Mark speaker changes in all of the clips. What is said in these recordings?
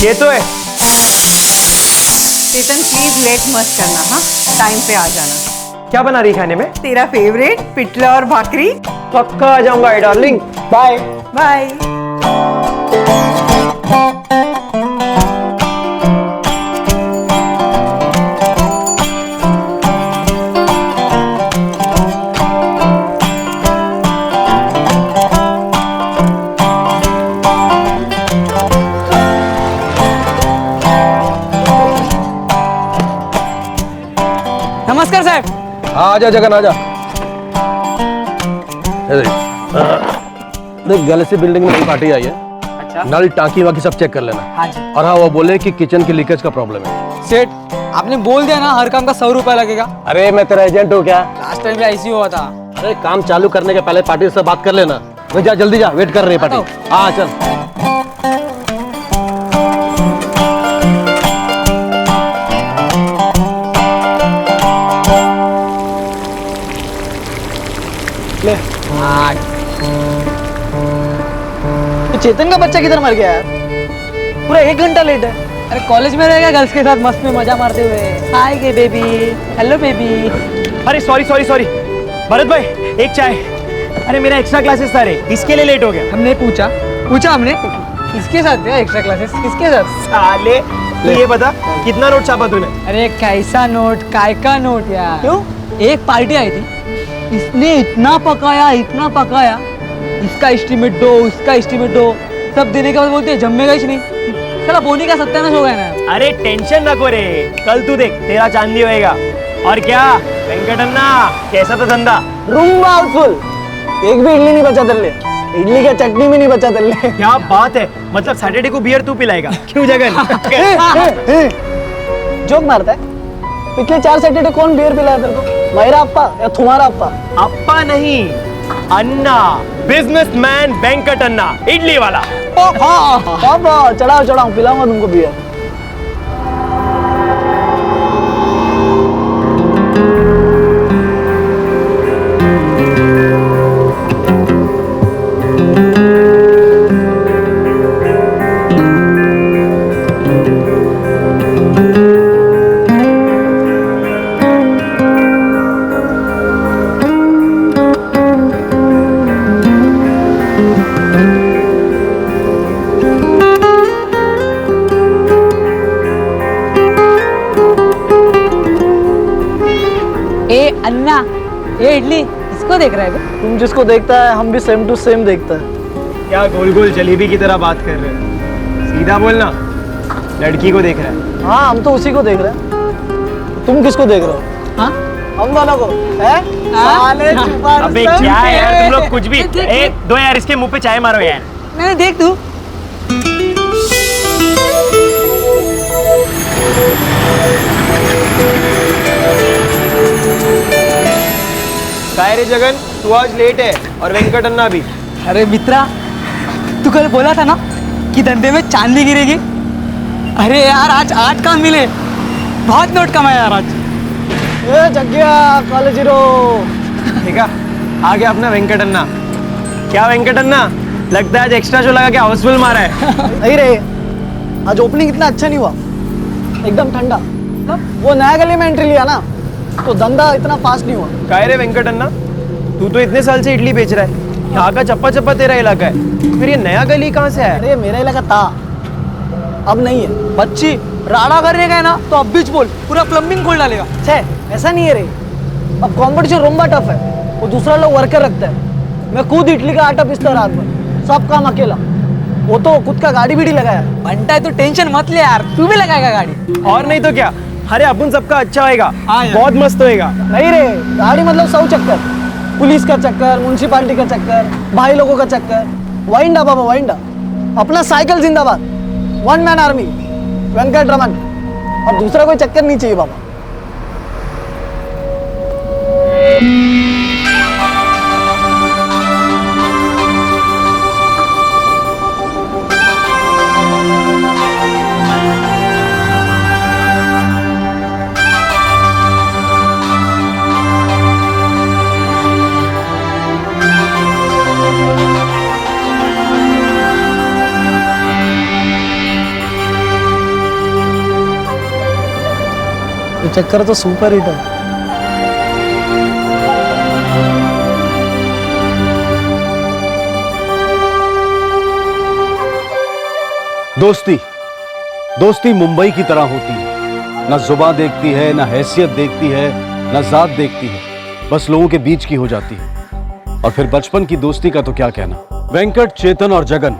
Speaker 1: ये तो है।
Speaker 2: चेतन प्लीज लेट मत करना, हाँ टाइम पे आ जाना।
Speaker 1: क्या बना रही खाने में?
Speaker 2: तेरा फेवरेट पिठला और भाकरी।
Speaker 1: पक्का आ जाऊंगा डार्लिंग। Bye
Speaker 2: bye.
Speaker 3: नमस्कार साहब।
Speaker 4: हाँ आजा जगन आजा। देख गैलेक्सी बिल्डिंग में नई पार्टी आई है।
Speaker 3: अच्छा।
Speaker 4: नल टांकी वाकी सब चेक कर लेना।
Speaker 3: हाँ जी।
Speaker 4: और हाँ वो बोले कि किचन के लीकेज का प्रॉब्लम है।
Speaker 3: सेठ आपने बोल दिया ना हर काम का 100 रुपया लगेगा।
Speaker 4: अरे मैं तेरा एजेंट हूँ क्या?
Speaker 3: लास्ट टाइम भी ऐसी हुआ था।
Speaker 4: अरे काम चालू करने के पहले पार्टी से बात कर लेना। वो जा जल्दी जा, वेट कर रही है पार्टी। हाँ चल।
Speaker 5: तो चेतन का बच्चा किधर मर गया यार? पूरा 1 घंटा लेट है।
Speaker 3: अरे कॉलेज में रहेगा गर्ल्स के साथ मस्त में मजा मारते हुए। हाय गे बेबी, हेलो बेबी।
Speaker 1: अरे सॉरी सॉरी सॉरी भरत भाई, एक चाय। अरे मेरा एक्स्ट्रा क्लासेस था रे, इसके लिए लेट हो गया।
Speaker 3: हमने पूछा हमने किसके साथ है एक्स्ट्रा क्लासेस, किसके साथ?
Speaker 1: साले तू ये बता कितना नोट छापा तूने?
Speaker 3: अरे कैसा नोट, काय का नोट यार।
Speaker 5: क्यों?
Speaker 3: एक पार्टी आई थी, इसने इतना पकाया, इसका एस्टीमेट दो, उसका एस्टीमेट दो, सब देने के बाद बोलते हैं जमेगा ही नहीं। साला बोनी का सत्यानाश हो गया ना।
Speaker 1: अरे टेंशन नको रे, कल तू देख तेरा चांदी होएगा। और क्या वेंकटन्ना, कैसा था धंधा?
Speaker 5: रूम हाउसफुल। एक भी इडली नहीं बचा तेरे, इडली का चटनी भी नहीं बचा तेरे।
Speaker 1: क्या बात है, मतलब सैटरडे को बियर तू पिलाएगा? क्यों जगन?
Speaker 5: जोक मारता है। पिछले 4 सैटरडे कौन बियर पिलाया तेरे को? मेरा अप्पा या तुम्हारा अप्पा?
Speaker 1: अप्पा नहीं, अन्ना, बिजनेसमैन वेंकटन्ना, इडली वाला।
Speaker 5: हाँ चढ़ाओ पिलाऊंगा तुमको बियर।
Speaker 3: अन्ना ये इडली किसको देख रहा है?
Speaker 5: तुम जिसको देखता है हम भी सेम टू सेम देखता है।
Speaker 1: क्या गोल गोल जलेबी की तरह बात कर रहे हो? सीधा बोलना, लड़की को देख रहा है।
Speaker 5: हाँ हम तो उसी को देख रहे हैं। तुम किसको देख रहे हो?
Speaker 3: हाँ?
Speaker 5: हम दोनों को हैं? साले छुपा
Speaker 1: अबे
Speaker 5: रुस्तम।
Speaker 1: क्या है यार तुम लोग कुछ भी। एक दो यार इसके मुंह पे चाय मारो यार।
Speaker 3: नहीं देख तू।
Speaker 1: काय रे जगन, तू आज लेट है और वेंकटन्ना भी।
Speaker 3: अरे मित्रा, तू कल बोला था ना कि धंधे में चांदी गिरेगी। अरे यार आज काम मिले, बहुत नोट कमाया यार आज।
Speaker 5: ए जग्गिया कॉलेज हीरो।
Speaker 1: ठीक है, आ गया अपना वेंकटन्ना। क्या वेंकटन्ना, लगता है आज एक्स्ट्रा शो लगा के हाउसफुल मारा है।
Speaker 5: नहीं रे, आज ओपनिंग इतना अच्छा नहीं हुआ, एकदम ठंडा। वो नया गली में एंट्री लिया ना, तो धंधा इतना फास्ट नहीं हुआ।
Speaker 1: काय रे वेंकटन्ना, तू तो इतने साल से इडली बेच रहा है, यहाँ का चप्पा चप्पा तेरा इलाका है, फिर ये नया गली कहाँ से आया?
Speaker 5: अरे मेरा इलाका था, अब नहीं है।
Speaker 3: बच्ची राड़ा करने गए ना तो अब बीच बोल, पूरा प्लम्बिंग खोल डालेगा।
Speaker 5: छे ऐसा नहीं है रे, अब कंपटीशन रोम्बा टफ है। वो दूसरा लोग वर्कर रखता है, मैं खुद इडली का आटा पीसता रात भर, सब काम अकेला। वो तो खुद का गाड़ी भी लगाया।
Speaker 3: बनता है तो टेंशन मत ले यार, तू भी लगाएगा गाड़ी।
Speaker 1: और नहीं तो क्या, अरे अपन सबका अच्छा होएगा,
Speaker 3: हाँ यार।
Speaker 1: बहुत मस्त होएगा।
Speaker 5: नहीं रे, गाड़ी मतलब 100 चक्कर, पुलिस का चक्कर, म्युनिसिपालिटी का चक्कर, भाई लोगों का चक्कर। वाइंडा बाबा वाइंडा, अपना साइकिल जिंदाबाद, 1 मैन आर्मी, वेंकट रमन। और दूसरा कोई चक्कर नहीं चाहिए बाबा। चक्कर तो सुपर हिट है।
Speaker 4: दोस्ती दोस्ती मुंबई की तरह होती है, ना जुबान देखती है, ना हैसियत देखती है, ना जात देखती है, बस लोगों के बीच की हो जाती है। और फिर बचपन की दोस्ती का तो क्या कहना। वेंकट, चेतन और जगन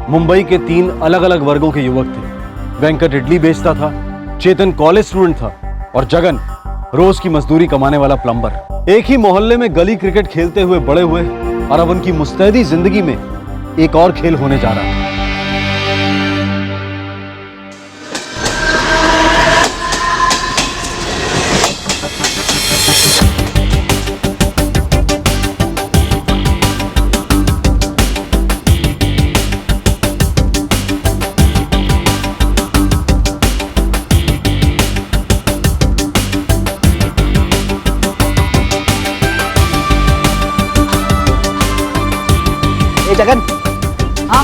Speaker 4: मुंबई के 3 अलग अलग वर्गों के युवक थे। वेंकट इडली बेचता था, चेतन कॉलेज स्टूडेंट था और जगन रोज की मजदूरी कमाने वाला प्लम्बर। एक ही मोहल्ले में गली क्रिकेट खेलते हुए बड़े हुए और अब उनकी मुस्तैदी जिंदगी में एक और खेल होने जा रहा था।
Speaker 5: ए जगन,
Speaker 3: हाँ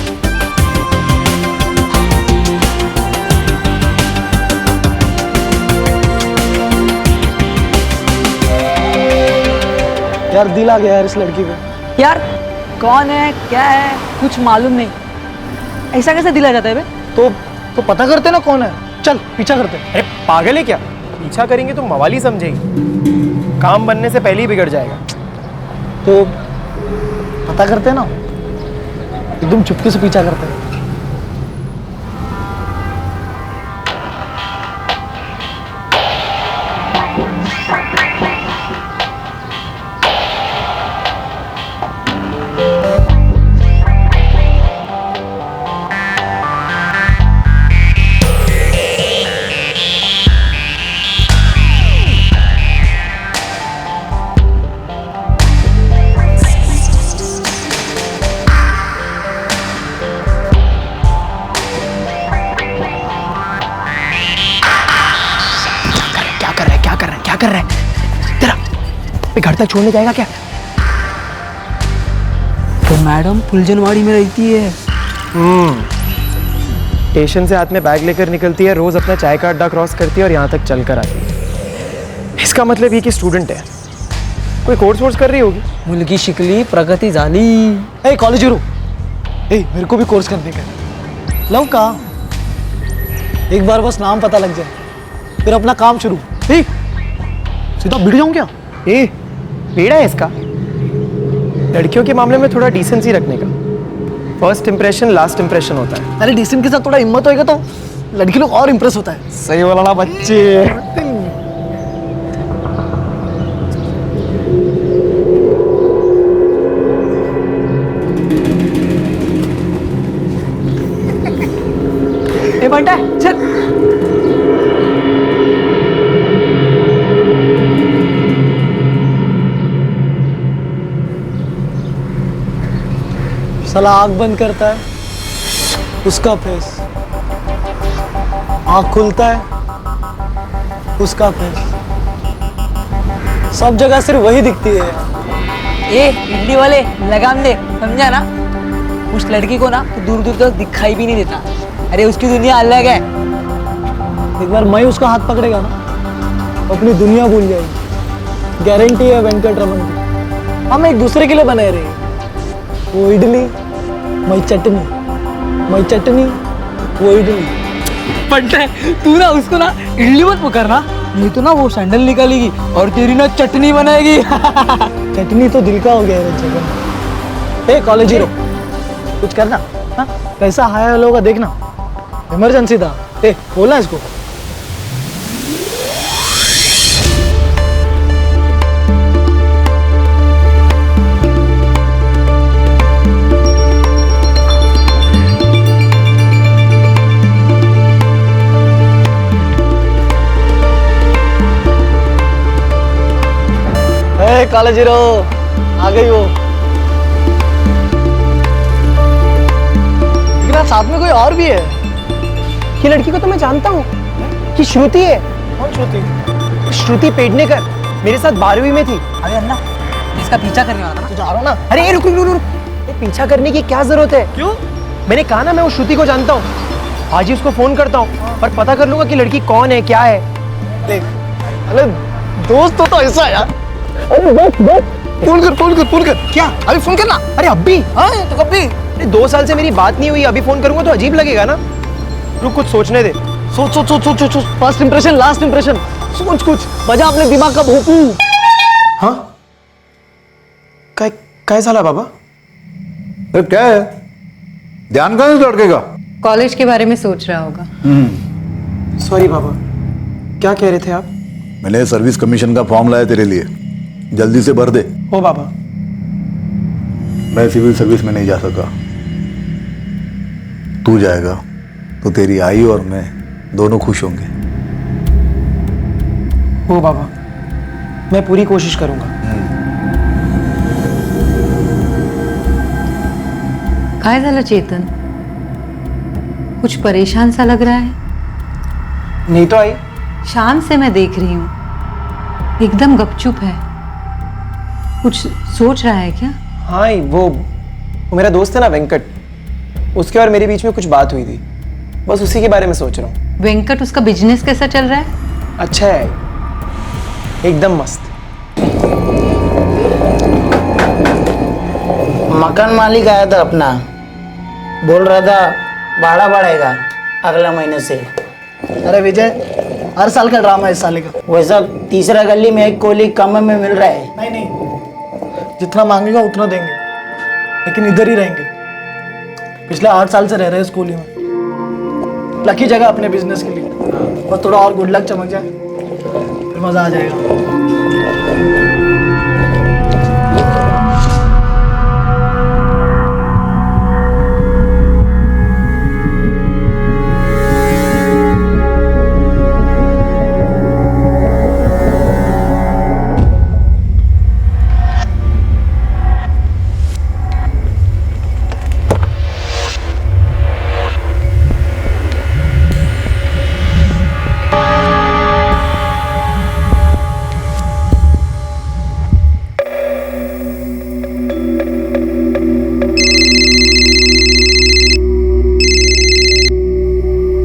Speaker 5: यार दिल आ गया यार इस लड़की पे।
Speaker 3: यार, कौन है क्या है कुछ मालूम नहीं, ऐसा कैसे दिला जाता है बे?
Speaker 5: तो पता करते ना कौन है, चल पीछा करते।
Speaker 1: अरे पागल है क्या? पीछा करेंगे तो मवाली समझेगी, काम बनने से पहले ही बिगड़ जाएगा।
Speaker 5: तो पता करते ना, एकदम चुपके से पीछा करते हैं।
Speaker 1: क्या कर रहा है तेरा? घर तक छोड़ने जाएगा क्या?
Speaker 3: तो मैडम फुलजनवाड़ी में रहती है।
Speaker 1: स्टेशन से हाथ में बैग लेकर निकलती है, रोज अपना चाय का अड्डा क्रॉस करती है और यहाँ तक चल कर आती है। इसका मतलब ये कि स्टूडेंट है, कोई कोर्स वोर्स कर रही होगी।
Speaker 3: मुलगी शिकली प्रगति झाली।
Speaker 5: ए कॉलेज रू, ए मेरे को भी कोर्स करने का है। लव का एक बार बस नाम पता लग जाए फिर अपना काम शुरू। ए सीधा भिड़ जाऊं क्या?
Speaker 1: ए बेड़ा है इसका। लड़कियों के मामले में थोड़ा डिसेंसी रखने का। फर्स्ट इंप्रेशन लास्ट इंप्रेशन होता है।
Speaker 5: अरे डिसेंट के साथ थोड़ा हिम्मत होएगा तो लड़की लोग और इंप्रेस होता है।
Speaker 1: सही बोला ना बच्चे।
Speaker 3: ए बंटा चल।
Speaker 5: साला आँख बंद करता है उसका फेस, आँख खुलता है उसका फेस, सब जगह सिर्फ वही दिखती है।
Speaker 3: ए इडली वाले लगाम दे, समझा ना? उस लड़की को ना तो दूर दूर तक दिखाई भी नहीं देता। अरे उसकी दुनिया अलग है।
Speaker 5: एक बार मैं उसका हाथ पकड़ेगा ना अपनी दुनिया भूल जाएगी, गारंटी है वेंकट रमन की। हम एक दूसरे के लिए बने रहे, वो इडली मैं चटनी, मैं चटनी वो इडली।
Speaker 3: बंटा तू ना उसको ना इडली मत पुकारना, नहीं तो ना वो सैंडल निकालेगी और तेरी ना चटनी बनाएगी।
Speaker 5: चटनी तो दिल का हो गया है जगन। ए कॉलेज हीरो कुछ करना, हाँ कैसा हाय हेलो होगा देखना, इमरजेंसी था। ए बोलना इसको। कॉलेज हीरो आ गई वो। लेकिन साथ में कोई और भी है।
Speaker 1: ये लड़की को तो मैं जानता हूँ कि श्रुति है।
Speaker 5: कौन श्रुति?
Speaker 1: श्रुति पेडनेकर मेरे साथ 12वीं में थी।
Speaker 3: अरे अन्ना इसका पीछा करने वाला था।
Speaker 5: तू जा रहा ना?
Speaker 1: अरे रुक रुक रुक रुक, ये पीछा करने की क्या जरूरत है?
Speaker 5: क्यों?
Speaker 1: मैंने कहा ना मैं उस श्रुति को जानता हूँ। आज ही उसको फोन करता हूँ और पता कर लूंगा कि लड़की कौन है क्या है।
Speaker 5: देख अरे दोस्त तो ऐसा है यार। अरे दोस्त फोन कर।
Speaker 1: क्या?
Speaker 5: अभी फोन करना।
Speaker 1: अरे अभी?
Speaker 5: हाँ तो कब भी।
Speaker 1: अरे 2 साल से मेरी बात नहीं हुई, अभी फोन करूंगा तो अजीब लगेगा ना। रुक, कुछ सोचने दे।
Speaker 5: सोच। फर्स्ट इंप्रेशन लास्ट इंप्रेशन, सोच कुछ, बजा अपने दिमाग का भोपू।
Speaker 1: हाँ? काय झाला बाबा?
Speaker 6: अरे क्या है, ध्यान कहाँ से लड़के का?
Speaker 2: कॉलेज के बारे में सोच रहा होगा।
Speaker 1: सॉरी बाबा, क्या कह रहे थे आप?
Speaker 6: मैंने सर्विस कमीशन का फॉर्म लाया तेरे लिए, जल्दी से भर दे।
Speaker 1: ओ बाबा।
Speaker 6: मैं सिविल सर्विस में नहीं जा सका, तू जाएगा तो तेरी आई और मैं दोनों खुश होंगे।
Speaker 1: ओ बाबा, मैं पूरी कोशिश करूंगा।
Speaker 2: काय झालं चेतन, कुछ परेशान सा लग रहा है।
Speaker 1: नहीं तो आई।
Speaker 2: शाम से मैं देख रही हूँ, एकदम गपचुप है। कुछ सोच रहा है क्या?
Speaker 1: हाँ, वो मेरा दोस्त है ना वेंकट, उसके और मेरे बीच में कुछ बात हुई थी, बस उसी के बारे में सोच रहा हूँ।
Speaker 2: वेंकट, उसका बिजनेस कैसा चल रहा है?
Speaker 1: अच्छा है, एकदम मस्त।
Speaker 7: मकान मालिक आया था अपना, बोल रहा था भाड़ा बढ़ेगा अगला महीने से।
Speaker 5: अरे विजय, हर साल का ड्रामा है इस साल का।
Speaker 7: वैसा तीसरा गली में एक कोली कम में मिल रहा है।
Speaker 5: नहीं, जितना मांगेगा उतना देंगे, लेकिन इधर ही रहेंगे। पिछले 8 साल से रह रहे हैं इस कोली में। लकी जगह अपने बिजनेस के लिए, बस थोड़ा और गुड लक चमक जाए फिर मजा आ जाएगा।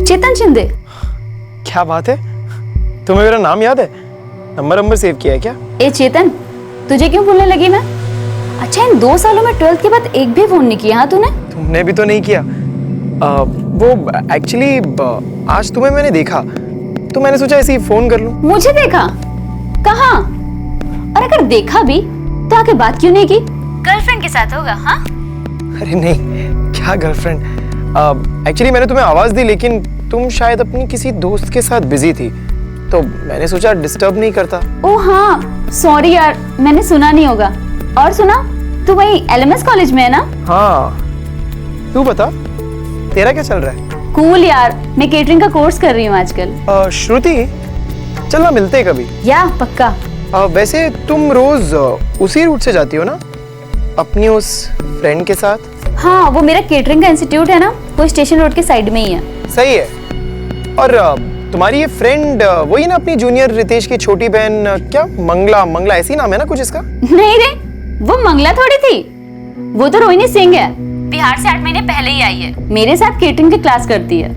Speaker 8: चेतन शिंदे।
Speaker 1: क्या बात है, तुम्हें मेरा नाम याद है? नंबर सेव किया है क्या?
Speaker 8: ए चेतन, तुझे क्यों भूलने लगी मैं? अच्छा, इन 2 सालों में 12th के बाद एक भी फोन नहीं किया हाँ तूने?
Speaker 1: तुमने भी तो नहीं किया। वो एक्चुअली आज तुम्हें मैंने देखा तो मैंने सोचा ऐसे ही फोन कर लूं।
Speaker 8: मुझे देखा? कहाँ? और अगर देखा भी तो आके बात क्यों नहीं की? गर्लफ्रेंड के साथ होगा? हाँ?
Speaker 1: अरे नहीं, क्या गर्लफ्रेंड। एक्चुअली मैंने तुम्हें आवाज दी, लेकिन तुम शायद अपनी किसी दोस्त के साथ बिजी थी, तो मैंने सोचा डिस्टर्ब नहीं करता।
Speaker 8: ओ हाँ, सॉरी यार, मैंने सुना नहीं होगा। और सुना, तू वही LMS कॉलेज में है ना?
Speaker 1: हाँ, तू बता, तेरा क्या चल रहा है?
Speaker 8: कूल यार, मैं केटरिंग का कोर्स कर रही हूँ आजकल।
Speaker 1: श्रुति, चलना मिलते हैं कभी।
Speaker 8: या पक्का।
Speaker 1: वैसे तुम रोज उसी रूट से जाती हो ना, अपनी उस फ्रेंड के साथ?
Speaker 8: हाँ, वो मेरा केटरिंग का इंस्टीट्यूट है ना, वो स्टेशन रोड के साइड में ही है।
Speaker 1: सही है। और तुम्हारी ये फ्रेंड वही ना, अपनी जूनियर रितेश की छोटी बहन, क्या मंगला ऐसी नाम है ना कुछ इसका?
Speaker 8: नहीं रे, वो मंगला थोड़ी थी, वो तो रोहिणी सिंह है, बिहार से 8 महीने पहले ही आई है, मेरे साथ केटरिंग की क्लास करती है।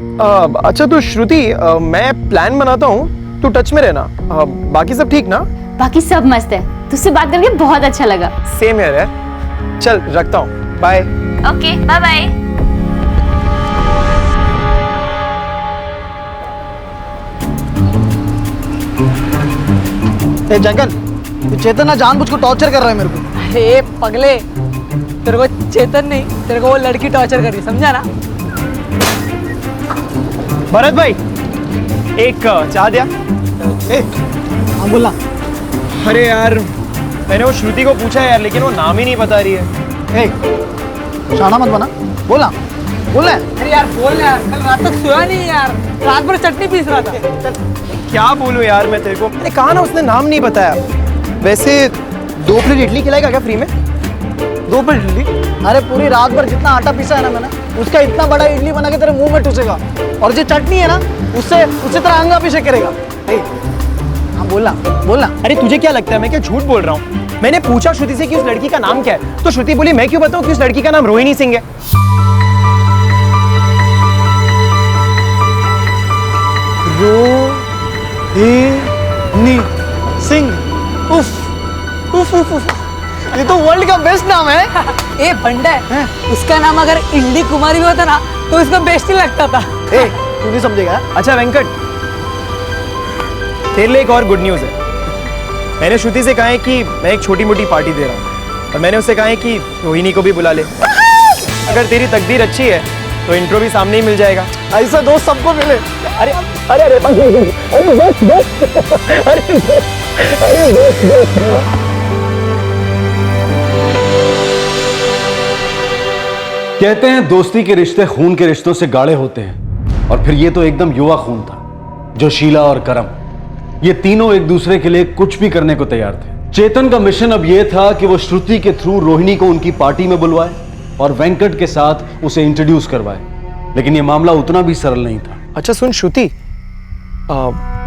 Speaker 1: अच्छा तो श्रुति, मैं प्लान बनाता हूँ, तू टच में रहना। बाकी सब ठीक ना?
Speaker 8: बाकी सब मस्त है, तुझसे बात करके बहुत अच्छा लगा।
Speaker 1: सेम है यार। चल रखता हूँ, बाय।
Speaker 8: Okay, bye bye.
Speaker 5: जंगल, ये चेतन ना जानबूझ को टॉर्चर कर रहा है मेरे को।
Speaker 3: अरे पगले, तेरे को चेतन नहीं, तेरे को वो लड़की टॉर्चर कर रही, समझा ना?
Speaker 1: भरत भाई, एक चाय दिया।
Speaker 5: हाँ बोला।
Speaker 1: अरे यार, मैंने वो श्रुति को पूछा यार, लेकिन वो नाम ही नहीं बता रही है।
Speaker 5: शाना मत बना, बोला बोला।
Speaker 3: अरे यार बोल यार, कल रात तक सोया नहीं यार, रात भर चटनी पीस रहा था।
Speaker 1: क्या बोलूं यार मैं तेरे को। अरे कहा ना, उसने नाम नहीं बताया। वैसे 2 प्लेट इडली खिलाएगा क्या फ्री में? 2 प्लेट इडली?
Speaker 5: अरे पूरी रात भर जितना आटा पीसा है ना मैंने, उसका इतना बड़ा इडली बना के तेरे मुंह में ठुसेगा, और जो चटनी है ना उससे तरह अंगा पीछे करेगा। हाँ बोलना।
Speaker 1: अरे तुझे क्या लगता है मैं क्या झूठ बोल रहा हूँ? मैंने पूछा श्रुति से कि उस लड़की का नाम क्या है, तो श्रुति बोली मैं क्यों बताऊं कि उस लड़की का नाम रोहिणी सिंह है।
Speaker 5: सन्नी सिंह, उफ उफ उफ उफ, ये तो वर्ल्ड का बेस्ट नाम है।
Speaker 3: ए बंडा है, उसका नाम अगर इंडी कुमारी भी होता ना तो उसका बेस्ट ही लगता था।
Speaker 5: ए तू नहीं समझेगा।
Speaker 1: अच्छा वेंकट, तेरे लिए एक और गुड न्यूज़ है। मैंने श्रुति से कहा है कि मैं एक छोटी मोटी पार्टी दे रहा हूँ और मैंने उससे कहा है कि रोहिणी को भी बुला ले। अगर तेरी तकदीर अच्छी है तो इंट्रो भी सामने ही मिल जाएगा।
Speaker 5: ऐसा दोस्त सबको मिले।
Speaker 1: अरे अरे अरे अरे बस बस अरे
Speaker 4: कहते हैं दोस्ती के रिश्ते खून के रिश्तों से गाढ़े होते हैं, और फिर ये तो एकदम युवा खून था। जोशीला और करम, ये तीनों एक दूसरे के लिए कुछ भी करने को तैयार थे। चेतन का मिशन अब ये था कि वो श्रुति के थ्रू रोहिणी को उनकी पार्टी में बुलवाए और वेंकट के साथ उसे इंट्रोड्यूस करवाए, लेकिन ये मामला उतना भी सरल नहीं था।
Speaker 1: अच्छा सुन श्रुति,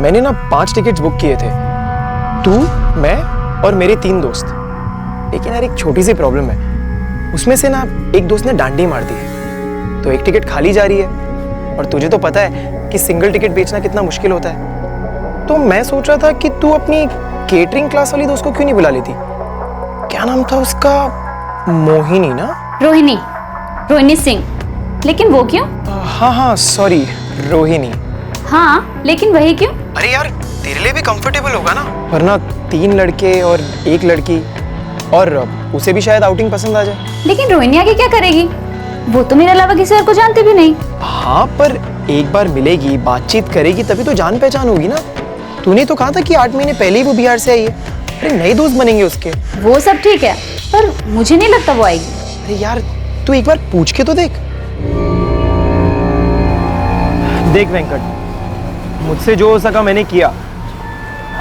Speaker 1: मैंने ना 5 टिकट्स बुक किए थे, तू, मैं और मेरे 3 दोस्त। लेकिन यार एक छोटी सी प्रॉब्लम है, उसमें से ना एक दोस्त ने डांडी मार दी है, तो एक टिकट खाली जा रही है। और तुझे तो पता है कि सिंगल टिकट बेचना कितना मुश्किल होता है। तो मैं सोच रहा था कि तू अपनी केटरिंग क्लास वाली दोस्त को क्यों नहीं बुला लेती। क्या नाम था उसका? मोहिनी ना?
Speaker 8: रोहिणी, रोहिणी सिंह। लेकिन वो क्यों?
Speaker 1: हाँ हाँ सॉरी, रोहिणी।
Speaker 8: हाँ लेकिन वही क्यों?
Speaker 1: अरे यार तेरे लिए भी कंफर्टेबल होगा ना, वरना 3 लड़के और 1 लड़की, और उसे भी शायद आउटिंग पसंद आ जाए।
Speaker 8: लेकिन रोहिणी आगे क्या करेगी? वो तो मेरे अलावा किसी और को जानती भी नहीं।
Speaker 1: हाँ पर एक बार मिलेगी, बातचीत करेगी, तभी तो जान पहचान होगी ना। तूने तो कहा था कि 8 महीने पहले ही वो बिहार से आई है। अरे नए दोस्त बनेंगे उसके।
Speaker 8: वो सब ठीक है, पर मुझे नहीं लगता वो आएगी।
Speaker 1: अरे यार तू एक बार पूछ के तो देख। देख वेंकट, मुझसे जो हो सका मैंने किया।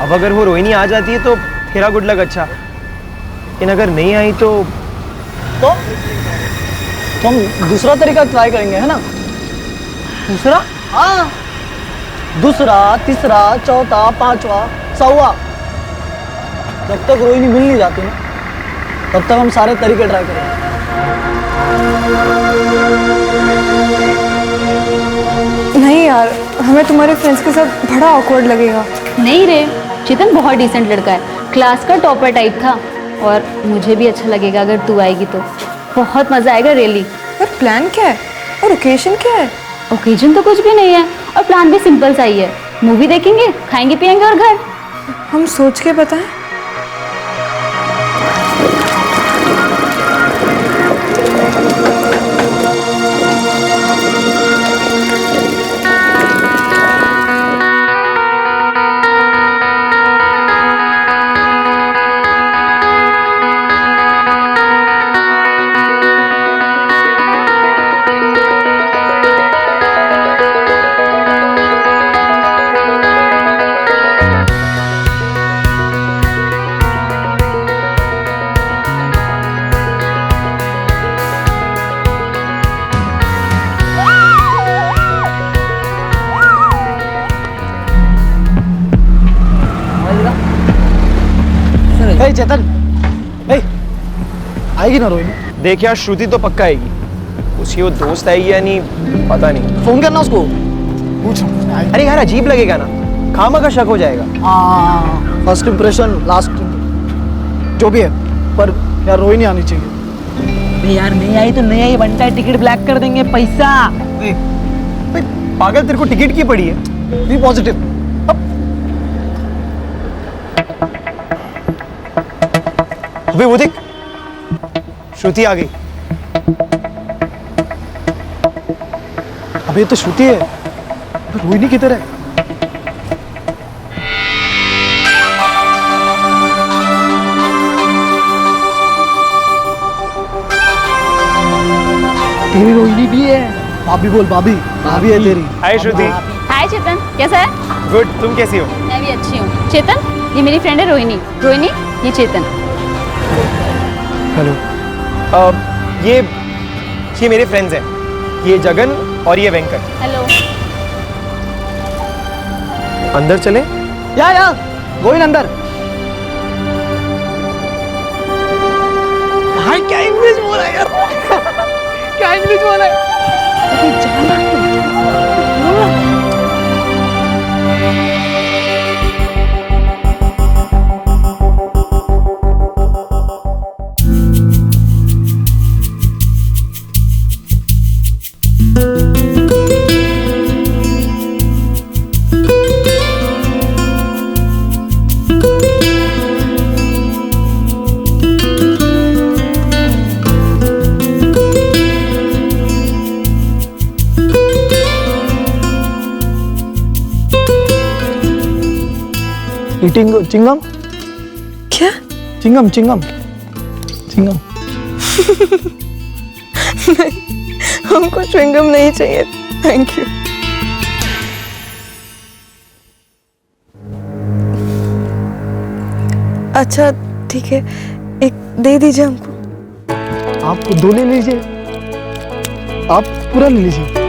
Speaker 1: अब अगर वो रोहिणी आ जाती है तो तेरा गुड लक अच्छा, लेकिन अगर नहीं आई तो
Speaker 5: हम दूसरा तरीका ट्राई करेंगे, है ना?
Speaker 3: दूसरा?
Speaker 5: हाँ, दूसरा, तीसरा, चौथा, 5वां, 6वां, जब तक रोहिणी मिल नहीं जाती ना तब तक हम सारे तरीके ट्राई करेंगे।
Speaker 9: नहीं यार, हमें तुम्हारे फ्रेंड्स के साथ बड़ा ऑकवर्ड लगेगा।
Speaker 8: नहीं रे, चेतन बहुत डिसेंट लड़का है, क्लास का टॉपर टाइप था। और मुझे भी अच्छा लगेगा अगर तू आएगी तो। बहुत मजा आएगा रियली।
Speaker 9: पर प्लान क्या है और ओकेजन क्या है?
Speaker 8: ओकेजन तो कुछ भी नहीं है और प्लान भी सिंपल सा ही है। मूवी देखेंगे, खाएंगे पिएंगे और घर।
Speaker 9: हम सोच के बताएं।
Speaker 5: हे चेतन, हे आएगी ना रोहिणी?
Speaker 1: देख यार, श्रुति तो पक्का आएगी। उसकी वो दोस्त आएगी या नहीं पता नहीं।
Speaker 5: फोन करना उसको, पूछ।
Speaker 1: अरे यार अजीब लगेगा ना, खामा का शक हो जाएगा।
Speaker 5: हाँ, फर्स्ट इंप्रेशन लास्ट, जो भी है, पर यार रोहिणी आनी चाहिए।
Speaker 3: यार नहीं आई तो नहीं आई, बनता है टिकट ब्लैक कर देंगे, पैसा।
Speaker 1: पागल, तेरे को टिकट की पड़ी है।
Speaker 5: Be positive.
Speaker 1: अबे वो देख, श्रुति आ गई।
Speaker 5: अबे तो श्रुति है, रोहिणी किधर है? तेरी रोहिणी भी है। भाभी बोल, भाभी भाभी है तेरी।
Speaker 1: हाय श्रुति।
Speaker 8: हाय चेतन, कैसा है?
Speaker 1: गुड, तुम कैसी हो?
Speaker 8: मैं भी अच्छी हूँ। चेतन, ये मेरी फ्रेंड है रोहिणी। रोहिणी, ये चेतन।
Speaker 1: हेलो। ये मेरे फ्रेंड्स हैं। ये जगन और ये वेंकट।
Speaker 8: हेलो।
Speaker 1: अंदर चले?
Speaker 5: या गोविंद अंदर। भाई क्या इंग्लिश बोल रहा है यार? क्या इंग्लिश बोल रहा है? अबे जाना है। ईटिंग चिंगम
Speaker 9: क्या?
Speaker 5: चिंगम चिंगम चिंगम।
Speaker 9: हमको च्युइंगम नहीं चाहिए, थैंक यू। अच्छा ठीक है, एक दे दीजिए हमको।
Speaker 5: आप दो ले लीजिए, आप पूरा ले लीजिए।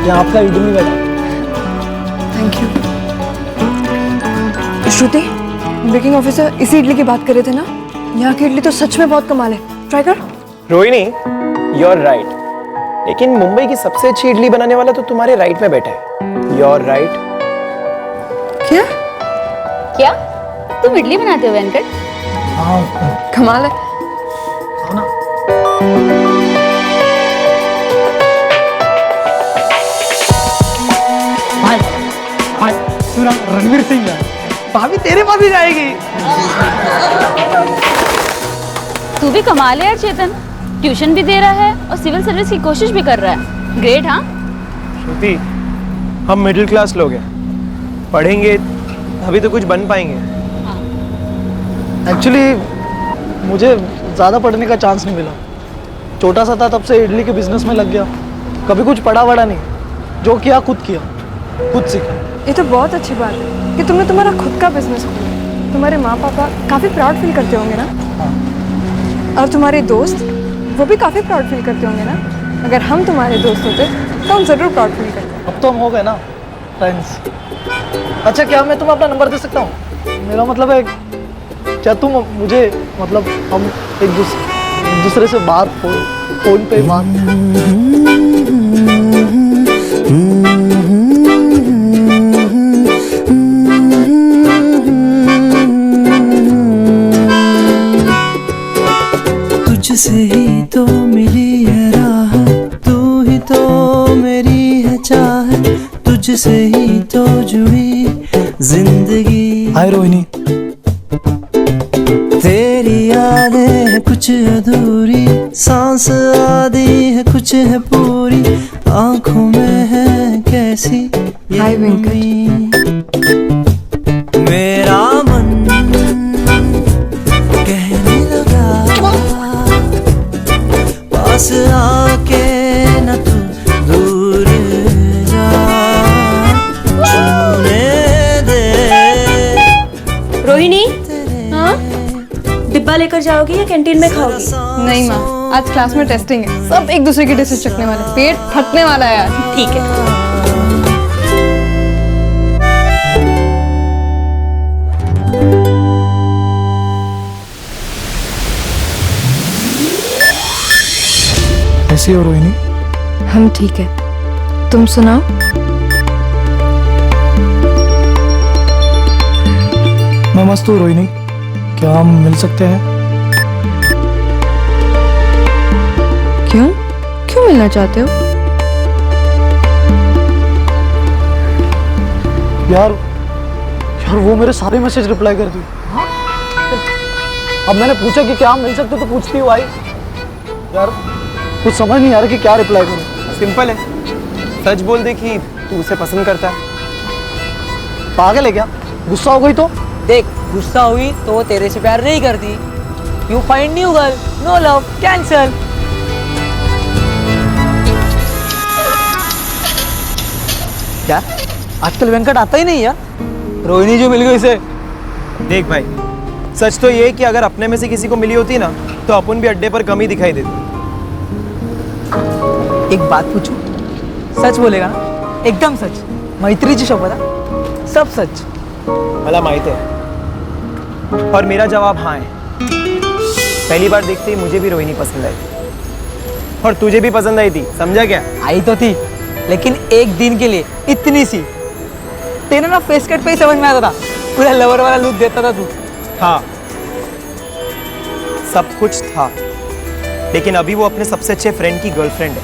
Speaker 5: ये आपका idli vada.
Speaker 9: Thank you. Shruti, baking officer इसी इडली की बात कर रहे थे ना? यहाँ की इडली तो सच में बहुत कमाल है, ट्राई कर।
Speaker 1: रोहिणी, यू आर राइट, लेकिन मुंबई की सबसे अच्छी इडली बनाने वाला तो तुम्हारे राइट में बैठा है। You are right.
Speaker 9: क्या?
Speaker 8: क्या तुम इडली बनाते हो वेंकट?
Speaker 5: हाँ
Speaker 9: कमाल है।
Speaker 5: ना। रणवीर सिंह है, भाभी तेरे पास ही जाएगी।
Speaker 8: तू भी कमाल है यार चेतन, ट्यूशन भी दे रहा है और सिविल सर्विस की कोशिश भी कर रहा है। ग्रेट। हाँ
Speaker 1: श्रुति, हम मिडिल क्लास लोग हैं, पढ़ेंगे तभी तो कुछ बन पाएंगे।
Speaker 5: एक्चुअली मुझे ज़्यादा पढ़ने का चांस नहीं मिला, छोटा सा था तब से इडली के बिजनेस में लग गया, कभी कुछ पढ़ा वड़ा नहीं, जो किया, खुद सीखा।
Speaker 9: ये तो बहुत अच्छी बात है कि तुमने तुम्हारा खुद का बिजनेस खोला। तुम्हारे माँ पापा काफ़ी प्राउड फील करते होंगे ना? और तुम्हारे दोस्त, वो भी काफ़ी प्राउड फील करते होंगे ना? अगर हम तुम्हारे दोस्त होते तो हम ज़रूर प्राउड फील करते।
Speaker 5: अब तो हम हो गए ना फ्रेंड्स। अच्छा, क्या मैं तुम्हें अपना नंबर दे सकता हूँ? मेरा मतलब है, क्या तुम मुझे, मतलब हम एक दूसरे से बात फोन पे बात।
Speaker 10: तुझसे ही तो मिली है राह, तू ही तो मेरी है चाह, तुझसे ही तो जुड़ी जिंदगी।
Speaker 5: हाय रोहिणी।
Speaker 10: तेरी यादें हैं कुछ अधूरी, सांस आधी है कुछ है पूरी, आंखों में है कैसी ये
Speaker 9: हाय वेंकट।
Speaker 10: उम्मीद। मेरा मन कहने लगा पास आके न तू दूर जा, छूने दे।
Speaker 9: रोहिणी, हाँ? डिब्बा लेकर जाओगी या कैंटीन में खाओगी? नहीं माँ, आज क्लास में टेस्टिंग है, सब एक दूसरे की डिशेस चखने वाले, पेट फटने वाला है यार। ठीक है।
Speaker 5: कैसी हो रोहिणी?
Speaker 9: हम ठीक है, तुम सुनाओ।
Speaker 5: मैं मस्त हूँ रोहिणी, क्या हम मिल सकते हैं?
Speaker 9: क्यों क्यों मिलना चाहते हो?
Speaker 5: यार वो मेरे सारे मैसेज रिप्लाई कर दी। अब मैंने पूछा कि क्या हम मिल सकते, तो पूछती हूँ आई। यार कुछ समझ नहीं आ रहा कि क्या रिप्लाई करूँ।
Speaker 1: सिंपल है, सच बोल दे कि तू उसे पसंद करता है।
Speaker 5: पागल है क्या? गुस्सा हो गई तो?
Speaker 3: देख, गुस्सा हुई तो वो तेरे से प्यार नहीं करती। You find new girl, no love, cancel. क्या आजकल वेंकट आता ही नहीं है? रोहिणी जो मिल गई इसे।
Speaker 1: देख भाई, सच तो ये है कि अगर अपने में से किसी को मिली होती ना, तो अपन भी अड्डे पर कम ही दिखाई देते।
Speaker 3: एक बात पूछूं, सच बोलेगा ना? एकदम सच, मैत्रीची शपथ है, सब सच।
Speaker 1: मला माहित है, और मेरा जवाब हाँ है। पहली बार देखते ही मुझे भी रोहिणी पसंद आई, और तुझे भी पसंद आई थी, समझा क्या?
Speaker 3: आई तो थी, लेकिन एक दिन के लिए, इतनी सी तेरे ना फेस कट पे ही समझ में आता था, पूरा लवर वाला लुक देता था तू।
Speaker 1: हाँ, सब कुछ था, लेकिन अभी वो अपने सबसे अच्छे फ्रेंड की गर्लफ्रेंड है।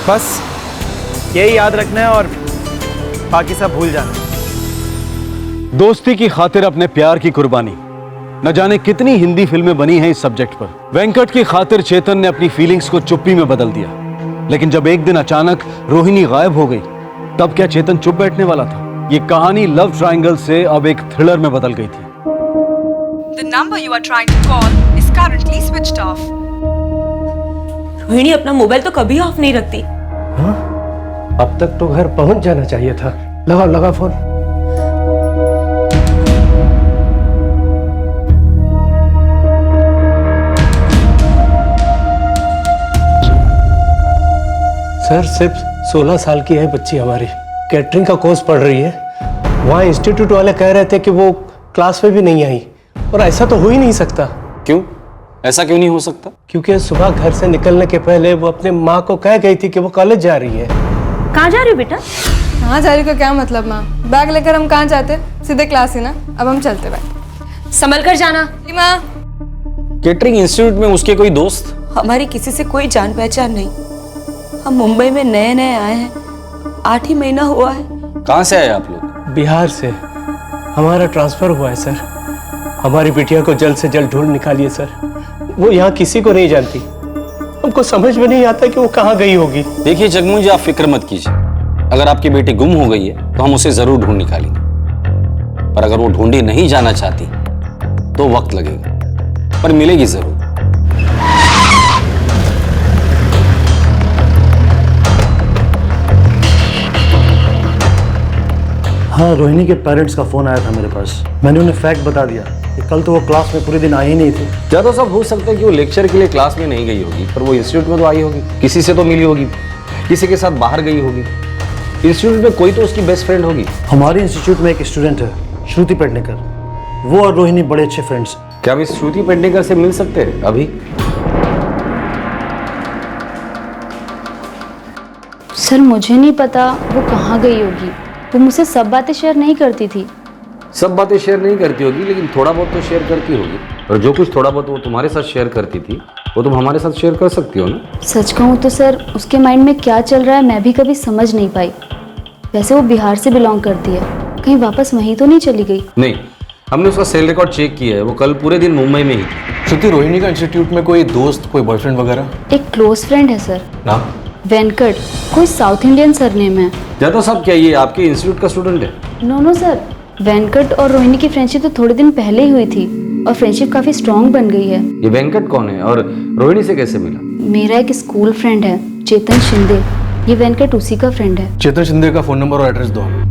Speaker 1: बस यही याद रखना है और बाकी सब भूल जाना।
Speaker 4: दोस्ती की खातिर अपने प्यार की कुर्बानी, न जाने कितनी हिंदी फिल्में बनी हैं इस सब्जेक्ट पर। वेंकट की खातिर चेतन ने अपनी फीलिंग्स को चुप्पी में बदल दिया, लेकिन जब एक दिन अचानक रोहिणी गायब हो गई, तब क्या चेतन चुप बैठने वाला था? ये कहानी लव ट्रायंगल से अब एक थ्रिलर में बदल गई थी।
Speaker 11: The number you are trying to call is currently switched off.
Speaker 12: Rohini अपना मोबाइल तो कभी ऑफ नहीं रखती।
Speaker 6: हाँ? अब तक तो घर पहुंच जाना चाहिए था। लगा फोन। सर, सिर्फ 16 साल की है बच्ची हमारी, कैटरिंग का कोर्स पढ़ रही है। वहाँ इंस्टीट्यूट वाले कह रहे थे कि वो क्लास में भी नहीं आई, और ऐसा तो हो ही नहीं सकता।
Speaker 13: क्यों? ऐसा क्यों नहीं हो सकता?
Speaker 6: क्योंकि सुबह घर से निकलने के पहले वो अपने माँ को कह गई थी कि वो कॉलेज जा रही है।
Speaker 12: कहाँ जा रही हो बेटा?
Speaker 9: कहाँ जा रही हो का क्या मतलब माँ? बैग लेकर हम कहाँ जाते? सीधे क्लास ही ना। अब हम चलते बैग।
Speaker 12: संभल कर जाना।
Speaker 9: माँ,
Speaker 13: कैटरिंग इंस्टीट्यूट में उसके कोई दोस्त?
Speaker 12: हमारी किसी से कोई जान पहचान नहीं। हम मुंबई में नए आए हैं, 8 ही महीना हुआ है।
Speaker 13: कहाँ से आए आप लोग?
Speaker 6: बिहार से। हमारा ट्रांसफर हुआ है सर। हमारी बिटिया को जल्द से जल्द ढूंढ निकालिए सर। वो यहाँ किसी को नहीं जानती। हमको समझ में नहीं आता कि वो कहाँ गई होगी।
Speaker 13: देखिए जगमोहन जी, आप फिक्र मत कीजिए। अगर आपकी बेटी गुम हो गई है तो हम उसे जरूर ढूंढ निकालेंगे, पर अगर वो ढूंढी नहीं जाना चाहती तो वक्त लगेगा, पर मिलेगी जरूर।
Speaker 14: हाँ, रोहिणी के पेरेंट्स का फोन आया था मेरे पास। मैंने उन्हें फैक्ट बता दिया कि कल तो वो क्लास में पूरे दिन आई ही नहीं थी।
Speaker 13: क्या तो सब हो सकता है कि वो लेक्चर के लिए क्लास में नहीं गई होगी, पर वो इंस्टीट्यूट में तो आई होगी, किसी से तो मिली होगी, किसी के साथ बाहर गई होगी। इंस्टीट्यूट में कोई तो उसकी बेस्ट फ्रेंड होगी।
Speaker 14: हमारे इंस्टीट्यूट में एक स्टूडेंट है, श्रुति पेडनेकर। वो और रोहिणी बड़े अच्छे फ्रेंड्स।
Speaker 13: क्या हम श्रुति पेडनेकर से मिल सकते हैं अभी?
Speaker 8: सर, मुझे नहीं पता वो कहाँ गई होगी। वो मुझसे सब बातें शेयर नहीं करती थी।
Speaker 13: सब बातें शेयर नहीं करती होगी, लेकिन थोड़ा बहुत तो शेयर करती होगी। और जो कुछ थोड़ा बहुत वो तुम्हारे साथ शेयर करती थी, वो तुम हमारे साथ शेयर कर सकती हो ना।
Speaker 8: सच कहूँ तो सर, उसके माइंड में क्या चल रहा है मैं भी कभी समझ नहीं पाई। वैसे वो बिहार से बिलोंग करती है, कहीं वापस वहीं तो नहीं चली गई?
Speaker 13: नहीं, हमने उसका सेल रिकॉर्ड चेक किया है, वो कल पूरे दिन मुंबई में ही थी।
Speaker 4: श्रुति, रोहिणी का इंस्टीट्यूट में कोई दोस्त, कोई बॉयफ्रेंड वगैरह?
Speaker 8: एक क्लोज फ्रेंड है सर।
Speaker 13: नाम?
Speaker 8: वेंकट। कोई साउथ इंडियन सरनेम है।
Speaker 13: जादव साहब, क्या ये आपके इंस्टीट्यूट का स्टूडेंट है?
Speaker 8: नो सर, वेंकट और रोहिणी की फ्रेंडशिप तो थोड़े दिन पहले ही हुई थी और फ्रेंडशिप काफी स्ट्रांग बन गई है।
Speaker 13: ये वेंकट कौन है और रोहिणी से कैसे मिला?
Speaker 8: मेरा एक स्कूल फ्रेंड है, चेतन शिंदे। ये वेंकट उसी का फ्रेंड है।
Speaker 4: चेतन शिंदे का फोन नंबर और एड्रेस दो हमें।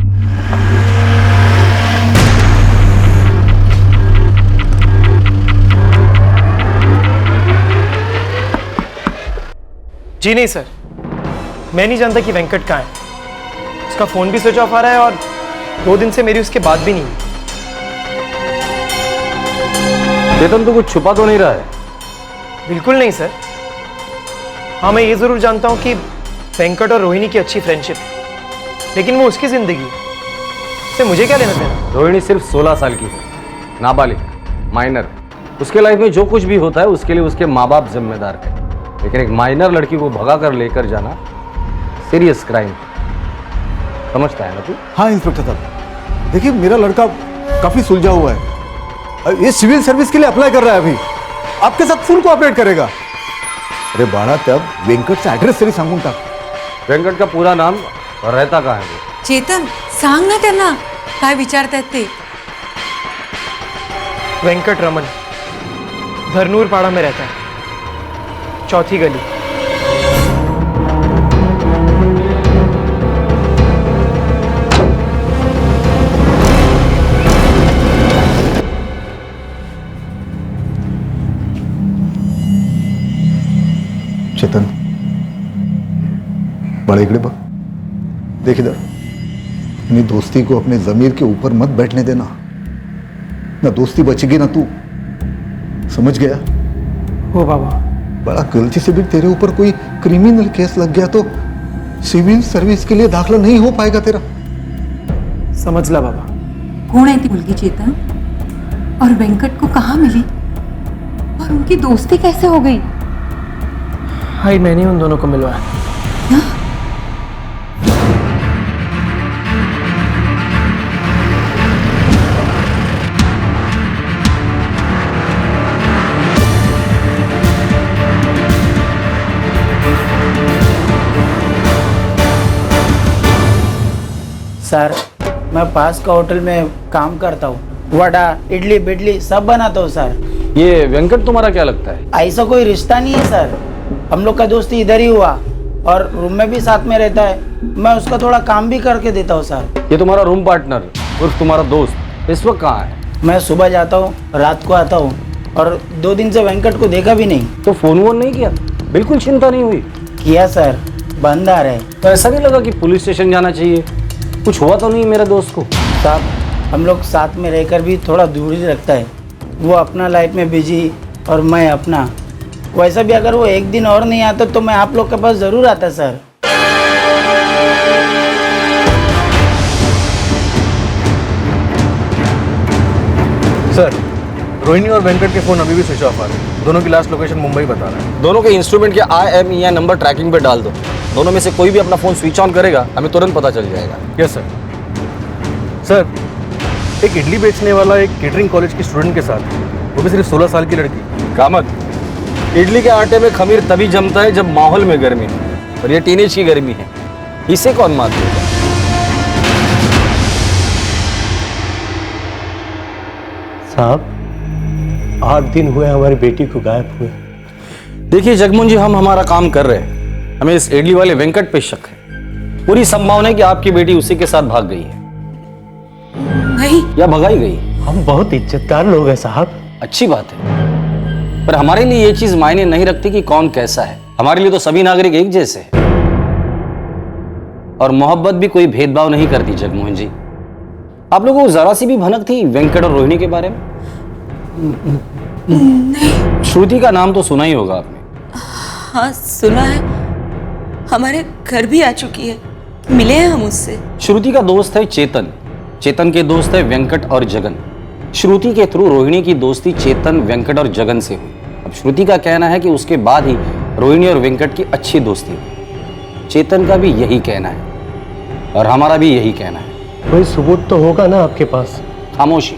Speaker 1: जी नहीं सर, मैं नहीं जानता कि वेंकट कहाँ है। उसका फोन भी स्विच ऑफ आ रहा है और 2 दिन से मेरी उसके बात भी नहीं हुई।
Speaker 13: चेतन तो कुछ छुपा तो नहीं रहा है?
Speaker 1: बिल्कुल नहीं सर। हाँ, मैं ये जरूर जानता हूँ कि वेंकट और रोहिणी की अच्छी फ्रेंडशिप है, लेकिन वो उसकी जिंदगी से मुझे क्या लेना देना।
Speaker 13: रोहिणी सिर्फ 16 साल की है, नाबालिग, माइनर। उसके लाइफ में जो कुछ भी होता है उसके लिए उसके माँ बाप जिम्मेदार है, लेकिन एक माइनर लड़की को भगा कर लेकर जाना सीरियस क्राइम। समझता है ना तू?
Speaker 6: हाँ इंस्पेक्टर साहब, देखिए मेरा लड़का काफी सुलझा हुआ है। ये सिविल सर्विस के लिए अप्लाई कर रहा है, अभी आपके साथ फुल कोऑपरेट करेगा। अरे बाळा, तब वेंकटचा ऍड्रेस तरी सांगून टाक।
Speaker 13: वेंकट का पूरा नाम और रहता कहाँ है वो?
Speaker 12: चेतन, सांग ना त्यांना काय विचारतायत ते।
Speaker 1: वेंकट रमन, धरनूर पाड़ा में रहता है, 4थी गली।
Speaker 6: चेतन, बड़ा इकडे बघ, देख इधर। अपनी दोस्ती को अपने जमीर के ऊपर मत बैठने देना, ना दोस्ती बचेगी ना तू, समझ गया?
Speaker 1: हो बाबा।
Speaker 6: बड़ा गलती से भी तेरे ऊपर कोई क्रिमिनल केस लग गया तो सिविल सर्विस के लिए दाखला नहीं हो पाएगा तेरा।
Speaker 1: समझला बाबा.
Speaker 2: कोण आहे ती मुलगी चेतन? और वेंकट को कहाँ मिली? और उनकी दोस्ती कैसे हो गई?
Speaker 1: भाई मैंने उन दोनों को मिलवाया.
Speaker 7: सर, मैं पास का होटल में काम करता हूँ. वड़ा, इडली बिडली सब बनाता हूँ सर.
Speaker 13: ये वेंकट तुम्हारा क्या लगता है?
Speaker 7: ऐसा कोई रिश्ता नहीं है सर. हम लोग का दोस्ती इधर ही हुआ और रूम में भी साथ में रहता है. मैं उसका थोड़ा काम भी करके देता हूँ सर.
Speaker 13: ये तुम्हारा रूम पार्टनर उर्फ तुम्हारा दोस्त इस वक्त कहाँ है?
Speaker 7: मैं सुबह जाता हूँ, रात को आता हूँ और 2 दिन से वेंकट को देखा भी नहीं.
Speaker 13: तो फोन वोन नहीं किया? बिल्कुल चिंता नहीं हुई?
Speaker 7: किया सर, बंद आ रहा है.
Speaker 13: तो ऐसा नहीं लगा कि पुलिस स्टेशन जाना चाहिए? कुछ हुआ तो नहीं मेरे दोस्त को?
Speaker 7: साहब, हम लोग साथ में रहकर भी थोड़ा दूरी रखता है. वो अपना लाइफ में बिजी और मैं अपना. वैसा भी अगर वो एक दिन और नहीं आता तो मैं आप लोग के पास ज़रूर आता सर.
Speaker 4: सर, रोहिणी और वेंकट के फोन अभी भी स्विच ऑफ आ रहे हैं. दोनों की लास्ट लोकेशन मुंबई बता रहा है.
Speaker 13: दोनों के इंस्ट्रूमेंट के IMEI नंबर ट्रैकिंग पे डाल दो. दोनों में से कोई भी अपना फोन स्विच ऑन करेगा हमें तुरंत पता चल जाएगा.
Speaker 4: Yes sir. सर, एक इडली बेचने वाला एक केटरिंग कॉलेज की स्टूडेंट के साथ, वो भी सिर्फ 16 साल की लड़की.
Speaker 13: कामत, इडली के आटे में खमीर तभी जमता है जब माहौल में गर्मी हो. और ये टीनेज की गर्मी है, इसे कौन मात देगा?
Speaker 14: साहब, 8 दिन हुए हमारी बेटी को गायब हुए.
Speaker 13: देखिए जगमोहन जी, हम हमारा काम कर रहे हैं. हमें इस इडली वाले वेंकट पे शक है. पूरी संभावना है कि आपकी बेटी उसी के साथ भाग गई है.
Speaker 12: नहीं,
Speaker 13: या भगाई गई.
Speaker 14: हम बहुत इज्जतदार लोग हैं साहब.
Speaker 13: अच्छी बात है, पर हमारे लिए ये चीज मायने नहीं रखती कि कौन कैसा है. हमारे लिए तो सभी नागरिक एक जैसे हैं. और मोहब्बत भी कोई भेदभाव नहीं करती जगमोहन जी. आप लोगों को जरा सी भी भनक थी वेंकट और रोहिणी के बारे में?
Speaker 12: नहीं.
Speaker 13: श्रुति का नाम तो सुना ही होगा आपने.
Speaker 12: हाँ, सुना है. हमारे घर भी आ चुकी है, मिले हैं हम उससे.
Speaker 13: श्रुति का दोस्त है चेतन. चेतन के दोस्त है वेंकट और जगन. श्रुति के थ्रू रोहिणी की दोस्ती चेतन, वेंकट और जगन से हुई. अब श्रुति का कहना है कि उसके बाद ही रोहिणी और वेंकट की अच्छी दोस्ती हुई. चेतन का भी यही कहना है और हमारा भी यही कहना है.
Speaker 14: कोई सबूत तो होगा ना आपके पास?
Speaker 13: खामोशी,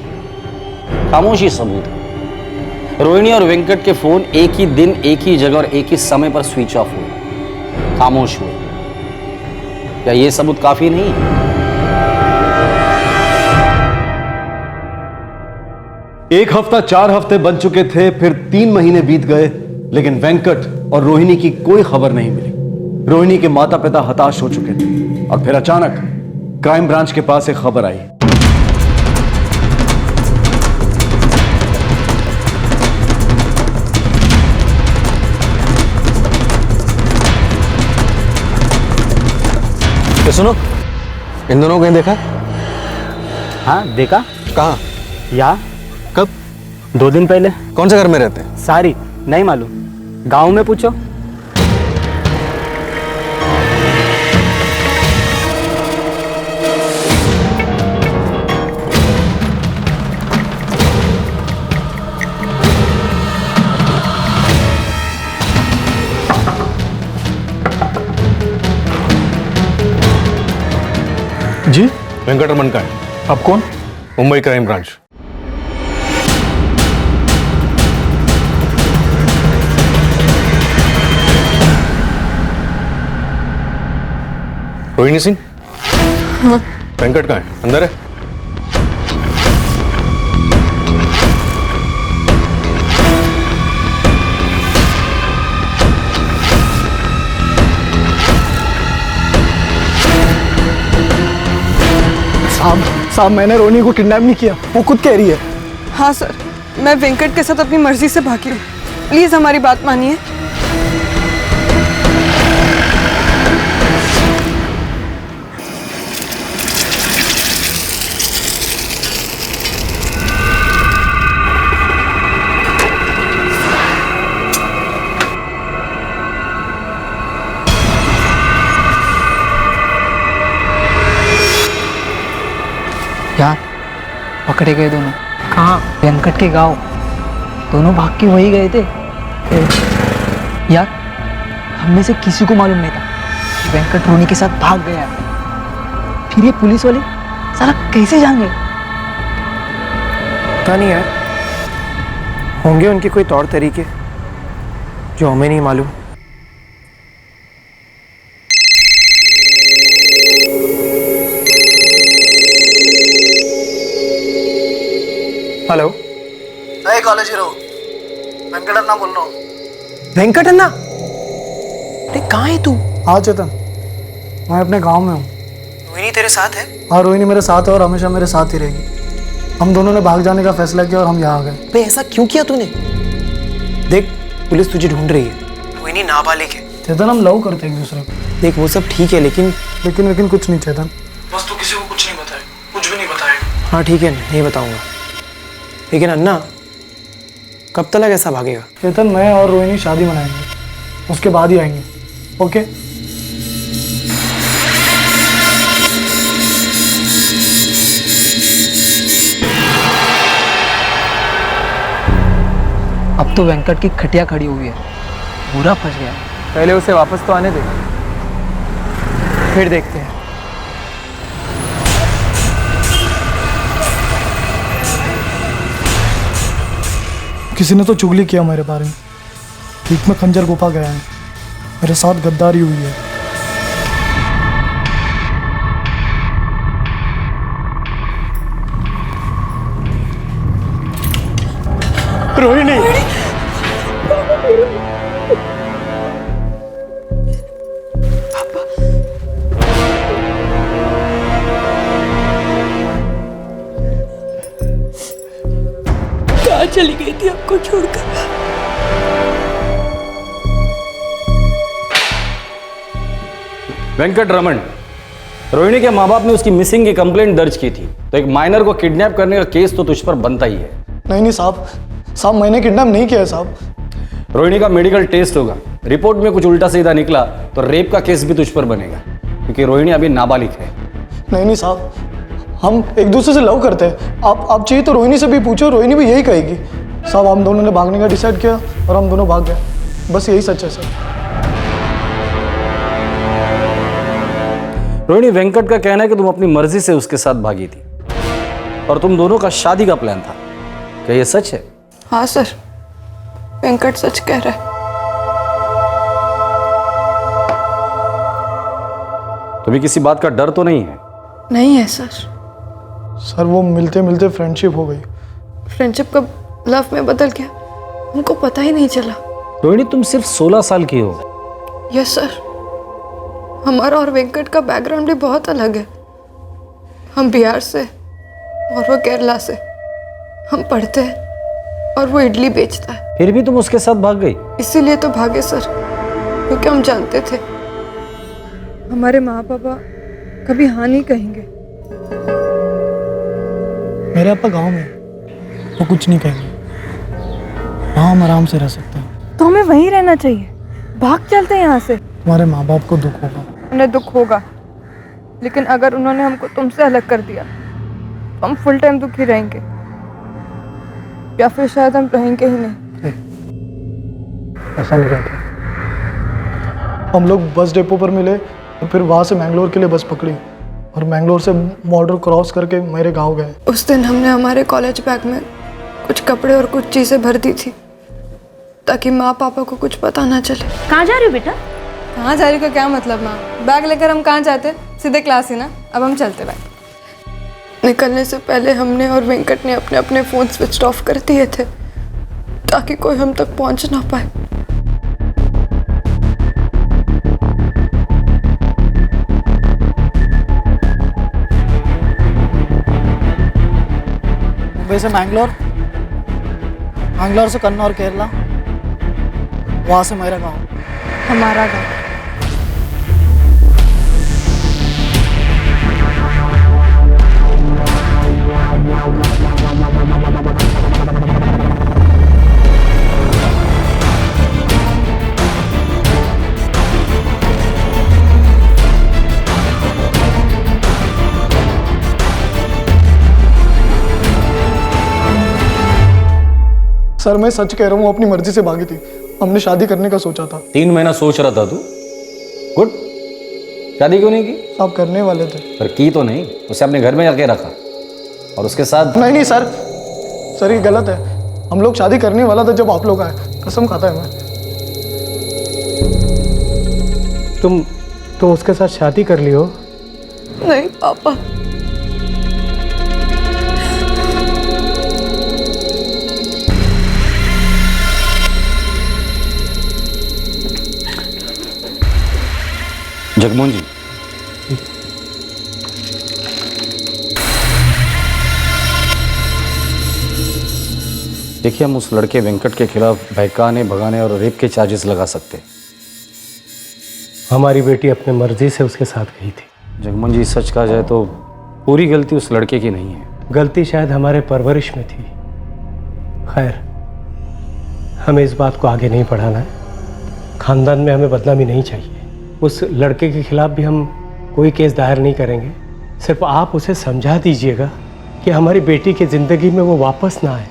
Speaker 13: खामोशी सबूत है. रोहिणी और वेंकट के फोन एक ही दिन, एक ही जगह और एक ही समय पर स्विच ऑफ हुए, खामोश हुए. क्या ये सबूत काफी नहीं है?
Speaker 4: एक हफ्ता 4 हफ्ते बन चुके थे, फिर 3 महीने बीत गए, लेकिन वेंकट और रोहिणी की कोई खबर नहीं मिली. रोहिणी के माता पिता हताश हो चुके थे और फिर अचानक क्राइम ब्रांच के पास एक खबर आई.
Speaker 13: ये सुनो, इन दोनों को कहीं देखा?
Speaker 15: हाँ देखा.
Speaker 13: कहाँ?
Speaker 15: या
Speaker 13: कब?
Speaker 15: 2 दिन पहले.
Speaker 13: कौन से घर में रहते हैं?
Speaker 15: सारी नहीं मालूम, गांव में पूछो.
Speaker 4: जी, वेंकटरमन का है.
Speaker 14: अब कौन?
Speaker 4: Mumbai crime branch. रोहिणी सिंह.
Speaker 9: हाँ.
Speaker 4: वेंकट कहाँ है? अंदर है?
Speaker 5: साहब, मैंने रोहिणी को किडनैप नहीं किया, वो खुद कह रही है.
Speaker 9: हाँ सर, मैं वेंकट के साथ अपनी मर्जी से भागी हूँ. प्लीज़ हमारी बात मानिए.
Speaker 3: पकड़े गए दोनों।
Speaker 1: कहाँ?
Speaker 3: वेंकट के गांव। दोनों भाग के वही गए थे। यार हम में से किसी को मालूम नहीं था कि वेंकट रोनी के साथ भाग गया है। फिर ये पुलिस वाले साला कैसे जान गए?
Speaker 1: पता नहीं यार, होंगे उनके कोई तौर तरीके जो हमें नहीं मालूम। हेलो,
Speaker 5: नए कॉलेज हीरो वेंकट अन्ना बोल रहा हूँ।
Speaker 1: वेंकट अन्ना, अरे कहाँ है तू?
Speaker 5: हाँ चेतन, मैं अपने गांव में हूँ।
Speaker 1: रोहिणी तेरे साथ है?
Speaker 5: हाँ, रोहिणी मेरे साथ है और हमेशा मेरे साथ ही रहेगी। हम दोनों ने भाग जाने का फैसला किया और हम यहाँ आ गए।
Speaker 1: बे ऐसा क्यों किया तूने? देख पुलिस तुझे ढूंढ रही है, रोहिणी नाबालिग है।
Speaker 5: चेतन हम लव करते हैं एक दूसरे को।
Speaker 1: देख वो सब ठीक है लेकिन
Speaker 5: कुछ नहीं चेतन, बस तू किसी को कुछ नहीं बताए, कुछ भी नहीं बताएगा।
Speaker 1: हाँ ठीक है, नहीं बताऊंगा। लेकिन अन्ना कब तक ऐसा भागेगा?
Speaker 5: चेतन मैं और रोहिणी शादी मनाएंगे, उसके बाद ही आएंगे। ओके?
Speaker 3: अब तो वेंकट की खटिया खड़ी हुई है, पूरा फंस गया।
Speaker 1: पहले उसे वापस तो आने दे, फिर देखते हैं।
Speaker 5: किसी ने तो चुगली किया मेरे बारे में। बीच में खंजर गुफा गया है, मेरे साथ गद्दारी हुई है।
Speaker 1: रोहिणी,
Speaker 12: कहाँ चली गई थी आपको छोड़कर?
Speaker 13: वेंकट रमन, रोहिणी के माँ बाप ने उसकी मिसिंग की कंप्लेंट दर्ज की थी, तो एक माइनर को किडनैप करने का केस तो तुझ पर बनता ही है।
Speaker 5: नहीं साहब, मैंने किडनैप नहीं किया है साहब।
Speaker 13: रोहिणी का मेडिकल टेस्ट होगा, रिपोर्ट में कुछ उल्टा सीधा निकला तो रेप का केस भी तुझ पर बनेगा, क्योंकि रोहिणी अभी नाबालिग है।
Speaker 5: नहीं साहब, हम एक दूसरे से लव करते हैं। आप चाहिए तो रोहिणी से भी पूछो, रोहिणी भी यही कहेगी। साहब हम दोनों ने भागने का डिसाइड किया और हम दोनों भाग गए, बस यही सच है सर।
Speaker 13: रोहिणी, वेंकट का कहना है कि तुम अपनी मर्जी से उसके साथ भागी थी और तुम दोनों का शादी का प्लान था, क्या ये सच है?
Speaker 9: हाँ सर, वेंकट सच कह रहा है।
Speaker 13: तुम्हें किसी बात का डर तो नहीं है?
Speaker 9: नहीं है सर।
Speaker 5: सर वो मिलते मिलते फ्रेंडशिप हो गई।
Speaker 9: फ्रेंडशिप कब लव में बदल गया हमको पता ही नहीं चला।
Speaker 13: रोहिणी, तुम सिर्फ 16 साल की हो।
Speaker 9: यस सर, हमारा और वेंकट का बैकग्राउंड भी बहुत अलग है। हम बिहार से और वो केरला से। हम पढ़ते हैं और वो इडली बेचता है।
Speaker 13: फिर भी तुम उसके साथ भाग गई?
Speaker 9: इसीलिए तो भागे सर, क्योंकि हम जानते थे हमारे माँ पापा कभी हाँ नहीं कहेंगे।
Speaker 5: मेरे पापा गांव में, वो कुछ नहीं कहेंगे। वहाँ हम आराम से रह सकते हैं।
Speaker 9: तो हमें वहीं रहना चाहिए, भाग चलते हैं यहाँ से।
Speaker 5: तुम्हारे माँ बाप को दुख होगा।
Speaker 9: उन्हें दुख होगा, लेकिन अगर उन्होंने हमको तुमसे अलग कर दिया तो हम फुल टाइम दुखी रहेंगे, या फिर शायद हम रहेंगे ही नहीं।
Speaker 5: ऐसा नहीं कहते। हम लोग बस डिपो पर मिले और फिर वहाँ से मैंगलोर के लिए बस पकड़ी और मैंगलोर से बॉर्डर क्रॉस करके मेरे गांव गए।
Speaker 9: उस दिन हमने हमारे कॉलेज बैग में कुछ कपड़े और कुछ चीज़ें भर दी थी ताकि माँ पापा को कुछ पता ना चले।
Speaker 8: कहाँ जा रही हो बेटा?
Speaker 9: कहाँ जा रही का क्या मतलब माँ? बैग लेकर हम कहाँ जाते? सीधे क्लास ही ना। अब हम चलते बैग। निकलने से पहले हमने और वेंकट ने अपने अपने फ़ोन स्विच ऑफ कर दिए थे ताकि कोई हम तक पहुँच ना पाए।
Speaker 5: मुंबई से मैंगलोर, मैंगलोर से कन्नौर केरला, वहाँ से मेरा गांव,
Speaker 9: हमारा गाँव।
Speaker 5: सर मैं सच कह रहा हूँ, अपनी मर्जी से भागी थी। हमने शादी करने का सोचा था।
Speaker 13: 3 महीना सोच रहा था तू? गुड। शादी क्यों नहीं की?
Speaker 5: आप करने वाले थे।
Speaker 13: पर की तो नहीं, उसे अपने घर में जाके रखा और उसके साथ।
Speaker 5: नहीं सर, सर ये गलत है। हम लोग शादी करने वाला था जब आप लोग आए, कसम खाता है मैं।
Speaker 14: तुम उसके साथ शादी कर ली हो?
Speaker 12: नहीं पापा,
Speaker 13: जगमोहन जी, देखिए हम उस लड़के वेंकट के खिलाफ बहकाने, भगाने और रेप के चार्जेस लगा सकते हैं।
Speaker 14: हमारी बेटी अपने मर्जी से उसके साथ गई थी।
Speaker 13: जगमोहन जी, सच कहा जाए तो पूरी गलती उस लड़के की नहीं है।
Speaker 14: गलती शायद हमारे परवरिश में थी। खैर, हमें इस बात को आगे नहीं बढ़ाना है। खानदान में हमें बदनामी नहीं चाहिए। उस लड़के के खिलाफ भी हम कोई केस दायर नहीं करेंगे। सिर्फ आप उसे समझा दीजिएगा कि हमारी बेटी की जिंदगी में वो वापस ना आए।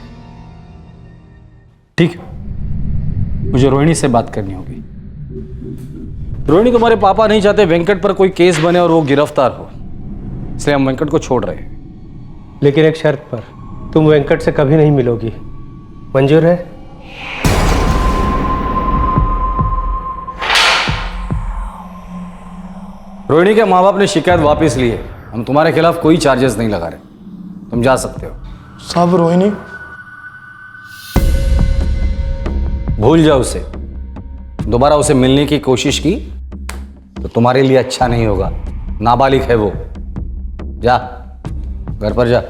Speaker 13: ठीक है, मुझे रोहिणी से बात करनी होगी। रोहिणी, तुम्हारे पापा नहीं चाहते वेंकट पर कोई केस बने और वो गिरफ्तार हो, इसलिए हम वेंकट को छोड़ रहे हैं।
Speaker 14: लेकिन एक शर्त पर, तुम वेंकट से कभी नहीं मिलोगी। मंजूर है?
Speaker 13: रोहिणी के माँ बाप ने शिकायत वापस ली है। हम तुम्हारे खिलाफ कोई चार्जेस नहीं लगा रहे, तुम जा सकते हो।
Speaker 5: साहब रोहिणी,
Speaker 13: भूल जाओ उसे। दोबारा उसे मिलने की कोशिश की तो तुम्हारे लिए अच्छा नहीं होगा। नाबालिग है वो। जा, घर पर जा।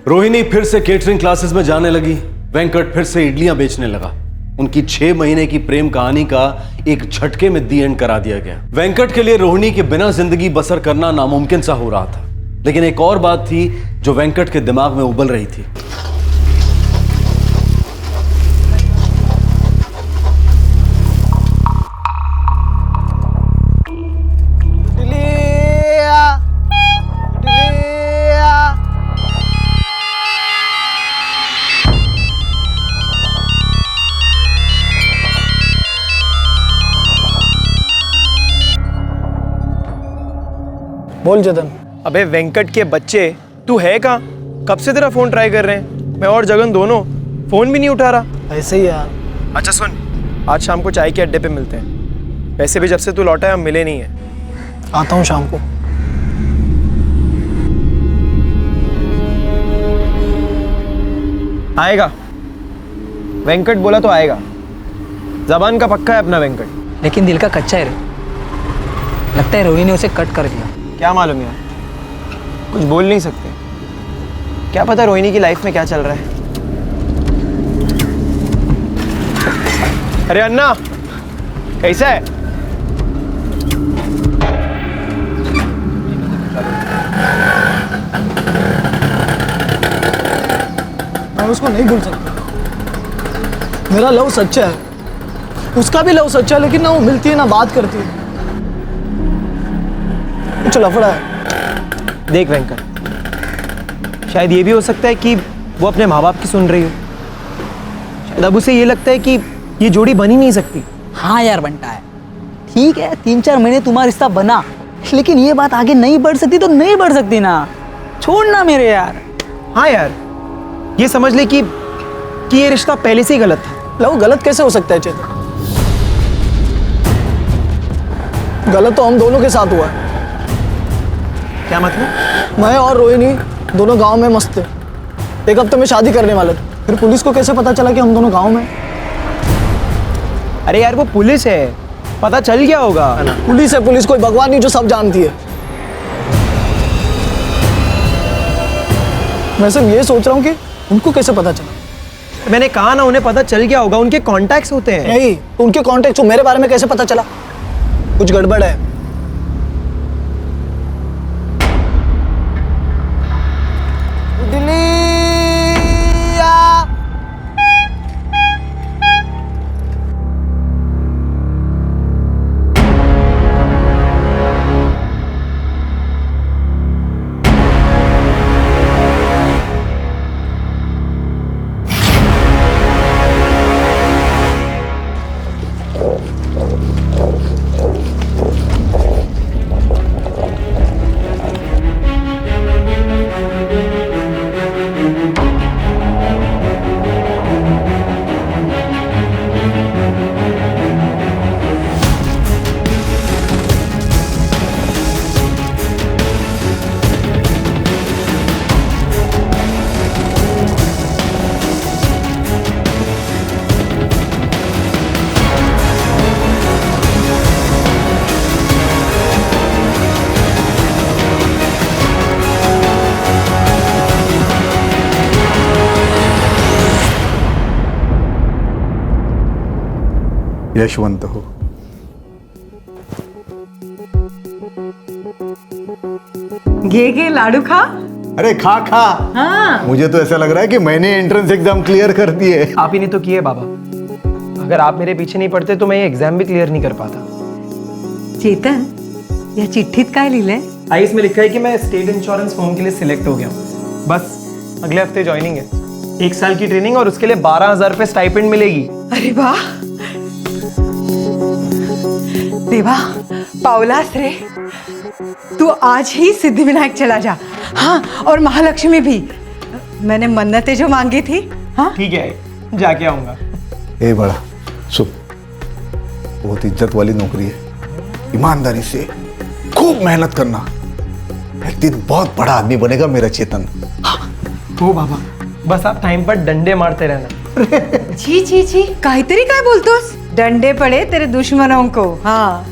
Speaker 4: रोहिणी फिर से केटरिंग क्लासेस में जाने लगी। वेंकट फिर से इडलियां बेचने लगा। उनकी 6 महीने की प्रेम कहानी का एक झटके में दी एंड करा दिया गया। वेंकट के लिए रोहिणी के बिना जिंदगी बसर करना नामुमकिन सा हो रहा था। लेकिन एक और बात थी जो वेंकट के दिमाग में उबल रही थी।
Speaker 5: बोल जतन।
Speaker 1: अबे वेंकट के बच्चे, तू है कहाँ? कब से तेरा फोन ट्राई कर रहे हैं। मैं और जगन दोनों, फोन भी नहीं उठा रहा।
Speaker 5: ऐसे ही यार।
Speaker 1: अच्छा सुन, आज शाम को चाय के अड्डे पे मिलते हैं। वैसे भी जब से तू लौटा है हम मिले नहीं है।
Speaker 5: आता हूँ शाम को।
Speaker 1: आएगा, वेंकट बोला तो आएगा। जबान का पक्का है अपना वेंकट।
Speaker 3: लेकिन दिल का कच्चा है रे। लगता है रोहिणी ने उसे कट कर दिया।
Speaker 1: क्या मालूम यार, कुछ बोल नहीं सकते। क्या पता रोहिणी की लाइफ में क्या चल रहा है। अरे अन्ना, कैसा है?
Speaker 5: मैं उसको नहीं भूल सकता। मेरा लव सच्चा है, उसका भी लव सच्चा है, लेकिन ना वो मिलती है ना बात करती है। कुछ लफड़ा है।
Speaker 1: देख वेंकट, शायद ये भी हो सकता है कि वो अपने माँ बाप की सुन रही हो। शायद अब उसे ये लगता है कि ये जोड़ी बन ही नहीं सकती।
Speaker 3: हाँ यार बनता है। ठीक है, 3-4 महीने तुम्हारा रिश्ता बना, लेकिन ये बात आगे नहीं बढ़ सकती तो नहीं बढ़ सकती ना। छोड़ना मेरे यार।
Speaker 1: हाँ यार, ये समझ ले कि ये रिश्ता पहले से ही गलत था।
Speaker 5: लव गलत कैसे हो सकता है चेतन? गलत तो हम दोनों के साथ हुआ है।
Speaker 1: क्या मतलब?
Speaker 5: मैं और रोहिणी दोनों गांव में मस्त थे। एक हफ्ते में शादी करने वाले थे। फिर पुलिस को कैसे पता चला कि हम दोनों गांव में?
Speaker 1: अरे यार वो पुलिस है, पता चल गया होगा।
Speaker 5: पुलिस है, पुलिस कोई भगवान नहीं जो सब जानती है। मैं सिर्फ ये सोच रहा हूँ कि उनको कैसे पता चला।
Speaker 1: मैंने कहा ना, उन्हें पता चल गया होगा। उनके कॉन्टैक्ट्स होते हैं।
Speaker 5: नहीं, उनके कॉन्टैक्ट मेरे बारे में कैसे पता चला? कुछ गड़बड़ है।
Speaker 6: यशवंत हो।
Speaker 2: घे लाडू खा।
Speaker 6: अरे खा खा।
Speaker 2: हाँ।
Speaker 6: मुझे तो ऐसा लग रहा है कि मैंने एंट्रेंस एग्जाम क्लियर कर दिए।
Speaker 1: आप ही ने तो किए बाबा। अगर आप मेरे पीछे नहीं पड़ते तो मैं ये एग्जाम भी क्लियर नहीं कर पाता।
Speaker 2: चेतन, या चिट्ठीत काय लिहिलंय?
Speaker 1: आई इसमें लिखा है कि मैं स्टेट इंश्योरेंस फॉर्म के लिए सिलेक्ट हो गया हूँ। बस अगले हफ्ते ज्वाइनिंग है। 1 साल की ट्रेनिंग और उसके लिए 12,000 रुपये स्टाइपेंड मिलेगी।
Speaker 2: अरे वाह, देवा पावलास रे। तू आज ही सिद्धिविनायक चला जा। हाँ, और महालक्ष्मी भी। मैंने मन्नतें जो मांगी थी। हाँ
Speaker 1: ठीक है, जाके आऊंगा।
Speaker 6: ए बड़ा सुन, बहुत इज्जत वाली नौकरी है, ईमानदारी से खूब मेहनत करना, एक दिन बहुत बड़ा आदमी बनेगा मेरा चेतन।
Speaker 1: हो बाबा, बस आप टाइम पर डंडे मारते रहना।
Speaker 2: छी छी छी, काहीतरी काय बोलतोस? डंडे पड़े तेरे दुश्मनों को। हाँ।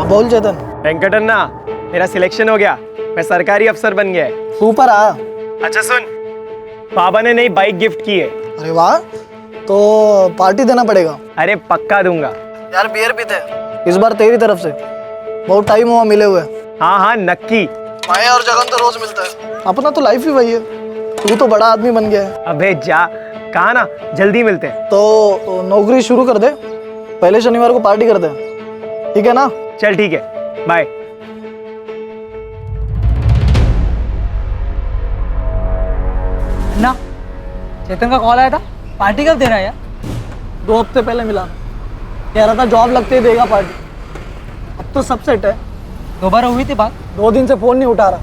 Speaker 5: बोल चेतन।
Speaker 1: वेंकटन्ना, मेरा सिलेक्शन हो गया, मैं सरकारी अफसर बन गया।
Speaker 5: सुपर आ।
Speaker 1: अच्छा सुन, बाबा ने नई बाइक गिफ्ट की है।
Speaker 5: अरे वाह, तो पार्टी देना पड़ेगा।
Speaker 1: अरे पक्का दूंगा।
Speaker 5: यार बियर पीते हैं इस बार तेरी तरफ से, बहुत टाइम हुआ मिले हुए।
Speaker 1: हाँ हाँ नक्की।
Speaker 5: मैं और जगन तो रोज मिलता है, अपना तो लाइफ ही वही है। तू तो बड़ा आदमी बन गया है।
Speaker 1: अबे जा, कहा ना जल्दी मिलते हैं।
Speaker 5: तो नौकरी शुरू कर दे, पहले शनिवार को पार्टी करते हैं, ठीक है ना?
Speaker 1: चल ठीक है, बाय।
Speaker 3: ना चेतन का कॉल आया था, पार्टी कब देना है यार?
Speaker 5: 2 हफ्ते पहले मिला, कह रहा था जॉब लगते ही देगा पार्टी। अब तो सब सेट है।
Speaker 3: दोबारा हुई थी बात?
Speaker 5: 2 दिन से फोन नहीं उठा रहा।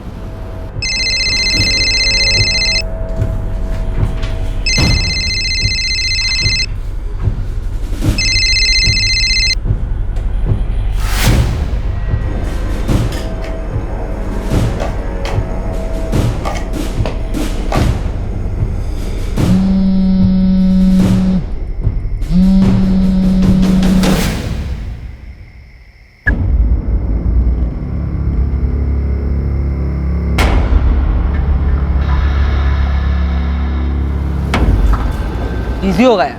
Speaker 3: बिजी हो गया।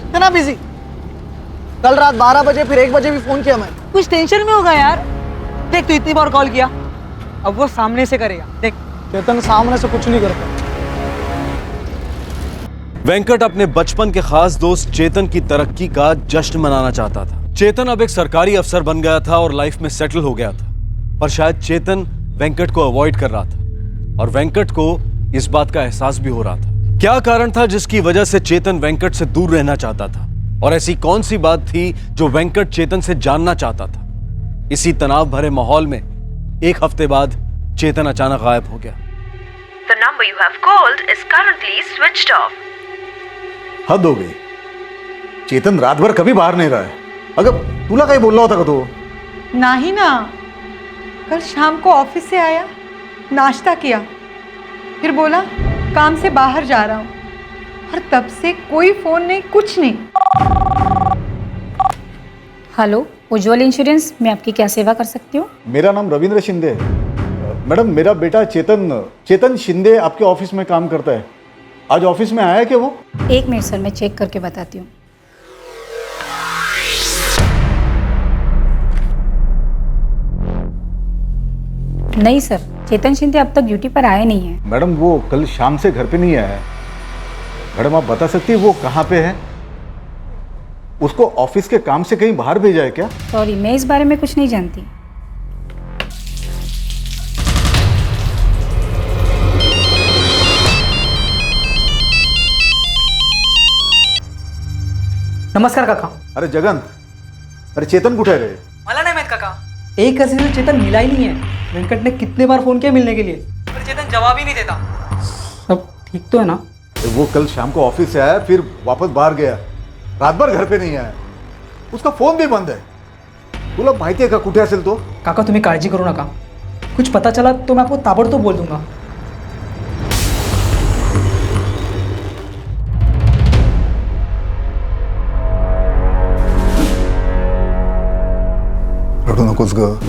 Speaker 5: इतना बिजी? कल रात 12 बजे फिर 1 बजे भी फोन किया मैं।
Speaker 3: कुछ टेंशन में होगा यार। देख तू इतनी बार कॉल किया, अब वो सामने से करेगा। देख
Speaker 5: चेतन सामने से कुछ नहीं करता।
Speaker 4: वेंकट अपने बचपन के खास दोस्त चेतन की तरक्की का जश्न मनाना चाहता था। चेतन अब एक सरकारी अफसर बन गया था और लाइफ में सेटल हो गया था, पर शायद चेतन वेंकट को अवॉइड कर रहा था और वेंकट को इस बात का एहसास भी हो रहा था। क्या कारण था जिसकी वजह से चेतन वेंकट से दूर रहना चाहता था, और ऐसी कौन सी बात थी जो वेंकट चेतन से जानना चाहता था? इसी तनाव भरे माहौल में 1 हफ्ते बाद चेतन अचानक गायब हो गया।
Speaker 16: The number you have called is currently switched off.
Speaker 6: हद हो गई, चेतन रात भर कभी बाहर नहीं रहा है। अगर तुला काही बोलला होता का तो?
Speaker 2: नहीं ना, कल शाम को ऑफिस से आया, नाश्ता किया, फिर बोला काम से बाहर जा रहा हूँ, और तब से कोई फोन नहीं, कुछ नहीं।
Speaker 8: हेलो, उज्ज्वल इंश्योरेंस, मैं आपकी क्या सेवा कर सकती हूँ?
Speaker 6: मेरा नाम रविंद्र शिंदे है। मैडम, मेरा बेटा चेतन शिंदे आपके ऑफिस में काम करता है। आज ऑफिस में आया है क्या वो?
Speaker 8: 1 मिनट सर, मैं चेक करके बताती हूँ। नहीं सर, चेतन शिंदे अब तक ड्यूटी पर आए नहीं है।
Speaker 6: मैडम, वो कल शाम से घर पे नहीं आया है। मैडम, आप बता सकती है वो कहाँ पे है? उसको ऑफिस के काम से कहीं बाहर भेजा है क्या?
Speaker 8: सॉरी, मैं इस बारे में कुछ नहीं जानती।
Speaker 3: नमस्कार काका.
Speaker 6: अरे जगन, अरे चेतन कुठे आहे रे?
Speaker 3: मला नाही माहित काका. एक हफ्ते से चेतन मिला ही नहीं है. वेंकट ने कितने बार फोन किया मिलने के लिए, पर चेतन जवाब ही नहीं देता. सब ठीक तो है ना?
Speaker 6: वो कल शाम को ऑफिस से आया, फिर वापस बाहर गया, रात भर घर पे नहीं आया. उसका फोन भी बंद है. तुला माहिती आहे का कुठे असेल तो?
Speaker 3: काका तुम्ही काळजी करू नका. कुछ पता चला तो मैं आपको ताबड़तोड़ बोल दूंगा.
Speaker 6: नकोस ग.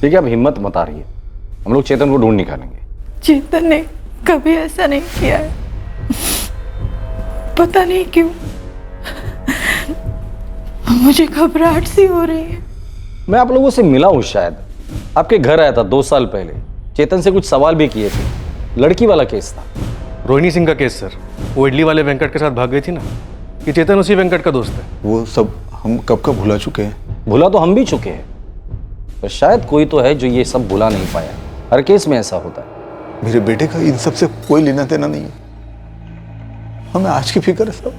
Speaker 13: ठीक है, अब हिम्मत मत आ रही है, हम लोग चेतन को ढूंढ निकालेंगे.
Speaker 12: चेतन ने कभी ऐसा नहीं किया है, पता नहीं क्यों मुझे घबराहट सी हो रही है.
Speaker 13: मैं आप लोगों से मिला हूं, शायद आपके घर आया था 2 साल पहले. चेतन से कुछ सवाल भी किए थे. लड़की वाला केस था.
Speaker 4: रोहिणी सिंह का केस सर. वो इडली वाले वेंकट के साथ भाग गई थी ना. ये चेतन उसी वेंकट का दोस्त है.
Speaker 6: वो सब हम कब का भुला चुके हैं.
Speaker 13: भुला तो हम भी चुके हैं, पर शायद कोई तो है जो ये सब भुला नहीं पाया. हर केस में ऐसा होता है.
Speaker 6: मेरे बेटे का इन सब से कोई लेना देना नहीं है. हमें आज की फिक्र है सब.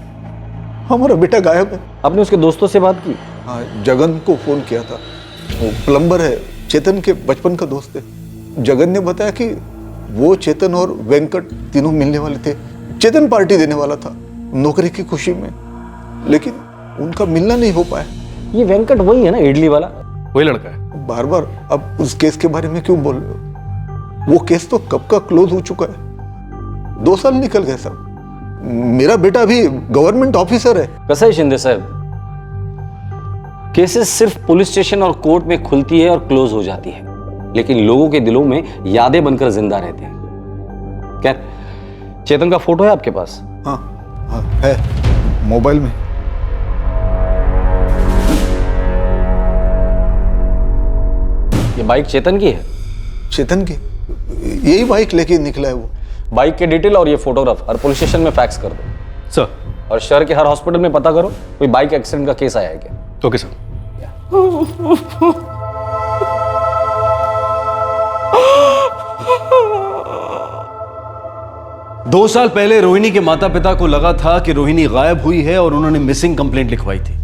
Speaker 6: हमारा बेटा गायब है.
Speaker 13: आपने उसके दोस्तों से बात की?
Speaker 6: हाँ, जगन को फोन किया था. वो प्लम्बर है, चेतन के बचपन का दोस्त है. जगन ने बताया कि वो चेतन और वेंकट तीनों मिलने वाले थे. चेतन पार्टी देने वाला था नौकरी की खुशी में, लेकिन उनका मिलना नहीं हो पाया.
Speaker 13: ये वेंकट वही है ना, इडली वाला?
Speaker 4: वही लड़का है.
Speaker 6: बार बार अब उस केस के बारे में क्यों बोल रहे हो? वो केस तो कब का क्लोज हो चुका है. 2 साल निकल गए साहब. मेरा बेटा अभी गवर्नमेंट ऑफिसर है.
Speaker 13: कैसा है शिंदे साहब, केसेस सिर्फ पुलिस स्टेशन और कोर्ट में खुलती है और क्लोज हो जाती है, लेकिन लोगों के दिलों में यादें बनकर जिंदा रहते हैं. क्या चेतन का फोटो है आपके पास?
Speaker 6: हाँ, हाँ है मोबाइल में.
Speaker 13: ये बाइक चेतन की है?
Speaker 6: चेतन की? यही बाइक लेके निकला है वो.
Speaker 13: बाइक के डिटेल और ये फोटोग्राफ हर पुलिस स्टेशन में फैक्स कर दो
Speaker 4: सर.
Speaker 13: और शहर के हर हॉस्पिटल में पता करो कोई बाइक एक्सीडेंट का केस आया है क्या.
Speaker 4: Okay sir. दो साल पहले रोहिणी के माता पिता को लगा था कि रोहिणी गायब हुई है और उन्होंने मिसिंग कंप्लेंट लिखवाई थी.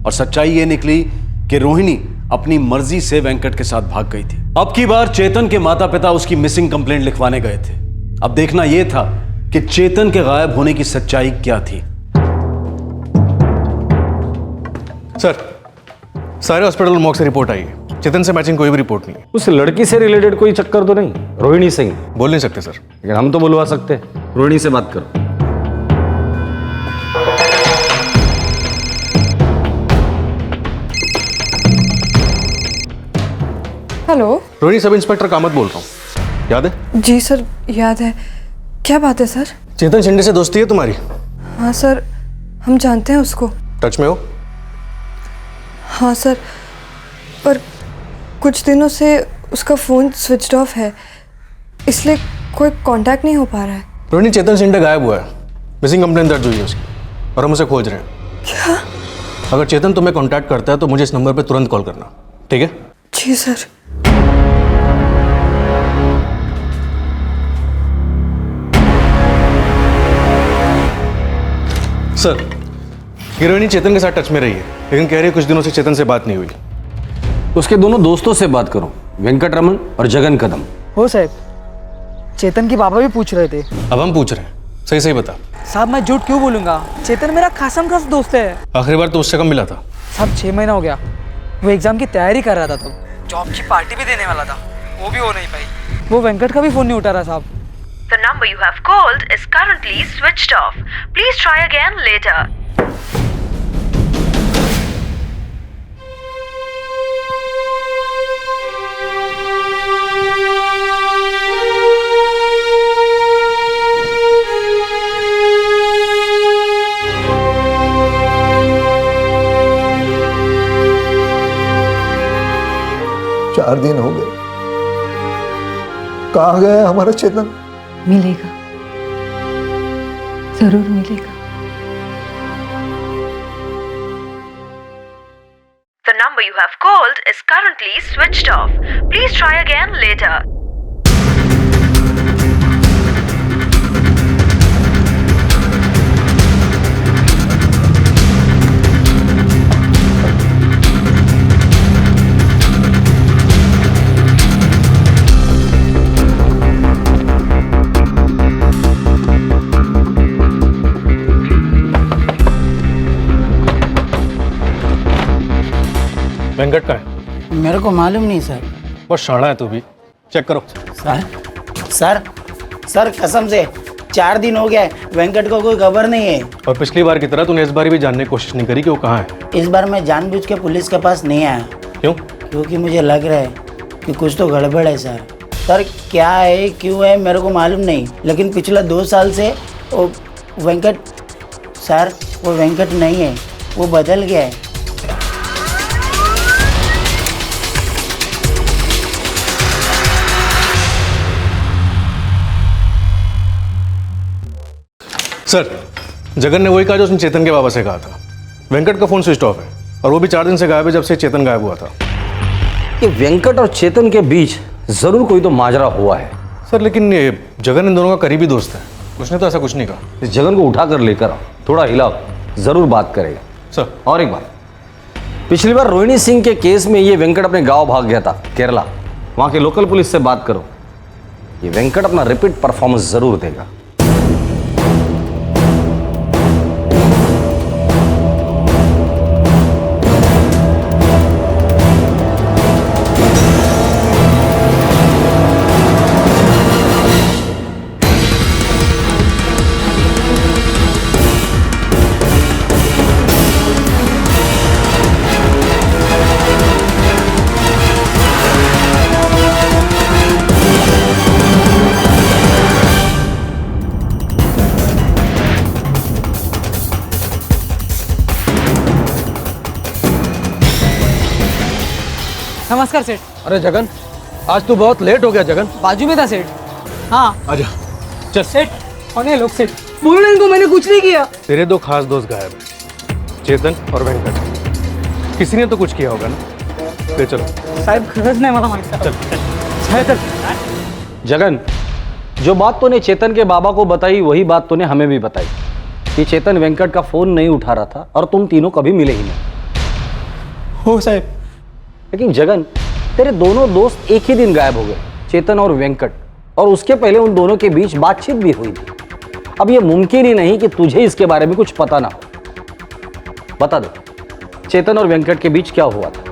Speaker 4: और सच्चाई ये निकली कि रोहिणी अपनी मर्जी से वेंकट के साथ भाग गई थी. अब की बार चेतन के माता पिता उसकी मिसिंग कंप्लेंट लिखवाने गए थे. अब देखना यह था कि चेतन के गायब होने की सच्चाई क्या थी. सर, सारे हॉस्पिटल मॉक से रिपोर्ट आई है. चेतन से मैचिंग कोई भी रिपोर्ट नहीं है.
Speaker 13: उस लड़की से रिलेटेड कोई चक्कर तो नहीं? रोहिणी सिंह
Speaker 4: बोल नहीं सकते सर,
Speaker 13: लेकिन हम तो बुलवा सकते हैं. रोहिणी से बात करो.
Speaker 9: Hello,
Speaker 4: Rohini sub inspector Kamat बोल रहा हूँ. याद है?
Speaker 9: जी सर, याद है. क्या बात है सर?
Speaker 4: चेतन शिंदे से दोस्ती है तुम्हारी?
Speaker 9: हाँ सर, हम जानते हैं उसको.
Speaker 4: टच में हो?
Speaker 9: हाँ सर, पर कुछ दिनों से उसका फ़ोन स्विच ऑफ है, इसलिए कोई कांटेक्ट नहीं हो पा रहा है.
Speaker 4: रोहिणी, चेतन शिंदे गायब हुआ है. मिसिंग कंप्लेंट दर्ज हुई है उसकी और हम उसे खोज रहे हैं.
Speaker 9: क्या?
Speaker 4: अगर चेतन तुम्हें कांटेक्ट करता है तो मुझे इस नंबर पे तुरंत कॉल करना, ठीक है?
Speaker 9: जी सर.
Speaker 4: सर, ये रोहिणी चेतन के साथ टच में रही है, लेकिन कह रही है कुछ दिनों से चेतन से बात नहीं हुई.
Speaker 13: उसके दोनों दोस्तों से बात करो, वेंकट रमन और जगन कदम.
Speaker 3: हो साहब, चेतन के पापा भी पूछ रहे थे.
Speaker 4: अब हम पूछ रहे हैं, सही सही बता.
Speaker 3: साहब मैं झूठ क्यों बोलूंगा, चेतन मेरा खासम खास दोस्त है.
Speaker 4: आखिरी बार तो उससे कम मिला था.
Speaker 3: साहब 6 महीना हो गया. वो एग्जाम की तैयारी कर रहा था, तब जॉब की पार्टी भी देने वाला था, वो भी हो नहीं पाई. वो वेंकट का भी फोन नहीं उठा रहा साहब.
Speaker 16: The number you have called is currently switched off. Please try again later.
Speaker 6: चार दिन हो गए. कहाँ गया हमारा चेतन?
Speaker 2: मिलेगा, जरूर मिलेगा.
Speaker 16: The number you have called is currently switched off. Please try again later.
Speaker 4: Venkat का है?
Speaker 7: मेरे को मालूम नहीं सर.
Speaker 4: बहुत शाना है तू भी. चेक करो.
Speaker 7: सर कसम से 4 दिन हो गया है, वेंकट को कोई खबर नहीं है.
Speaker 4: और पिछली बार की तरह तूने इस बार भी जानने की कोशिश नहीं करी कि वो कहाँ है?
Speaker 7: इस बार मैं जानबूझ के पुलिस के पास नहीं आया.
Speaker 4: क्यों?
Speaker 7: क्योंकि मुझे लग रहा है कि कुछ तो गड़बड़ है सर। सर क्या है क्यों है मेरे को मालूम नहीं, लेकिन पिछला 2 साल से वो वेंकट सर, वो वेंकट नहीं है, वो बदल गया है।
Speaker 4: सर, जगन ने वही कहा जो उसने चेतन के बाबा से कहा था। वेंकट का फोन स्विच ऑफ है और वो भी 4 दिन से गायब है, जब से चेतन गायब हुआ था।
Speaker 13: ये वेंकट और चेतन के बीच जरूर कोई तो माजरा हुआ है।
Speaker 4: सर लेकिन ये जगन इन दोनों का करीबी दोस्त है, उसने तो ऐसा कुछ नहीं कहा।
Speaker 13: इस जगन को उठा कर लेकर आओ, थोड़ा हिलाओ, जरूर बात करेगा।
Speaker 4: सर
Speaker 13: और एक बात, पिछली बार रोहिणी सिंह के केस में ये वेंकट अपने गांव भाग गया था, केरला। वहां के लोकल पुलिस से बात करो, ये वेंकट अपना रिपीट परफॉर्मेंस जरूर देगा।
Speaker 3: नमस्कार सेठ।
Speaker 4: अरे जगन, आज तू बहुत लेट हो गया। जगन
Speaker 3: बाजू में था सेठ। हाँ
Speaker 4: आजा, चल।
Speaker 3: सेठ कौन है लोग? सेठ बोल रहे इनको मैंने कुछ नहीं किया।
Speaker 4: तेरे 2 खास दोस्त गायब हैं, चेतन और वेंकट। किसी ने तो कुछ किया होगा ना। ले चलो
Speaker 3: साहब, खरच नाही मला माहित।
Speaker 4: चल
Speaker 3: चल।
Speaker 13: जगन, जो बात तूने चेतन के बाबा को बताई वही बात तूने हमें भी बताई कि चेतन वेंकट का फोन नहीं उठा रहा था और तुम तीनों कभी मिले ही नहीं।
Speaker 3: हो साहब।
Speaker 13: लेकिन जगन, तेरे दोनों दोस्त एक ही दिन गायब हो गए, चेतन और वेंकट, और उसके पहले उन दोनों के बीच बातचीत भी हुई थी। अब यह मुमकिन ही नहीं कि तुझे इसके बारे में कुछ पता ना हो। बता दे, चेतन और वेंकट के बीच क्या हुआ था?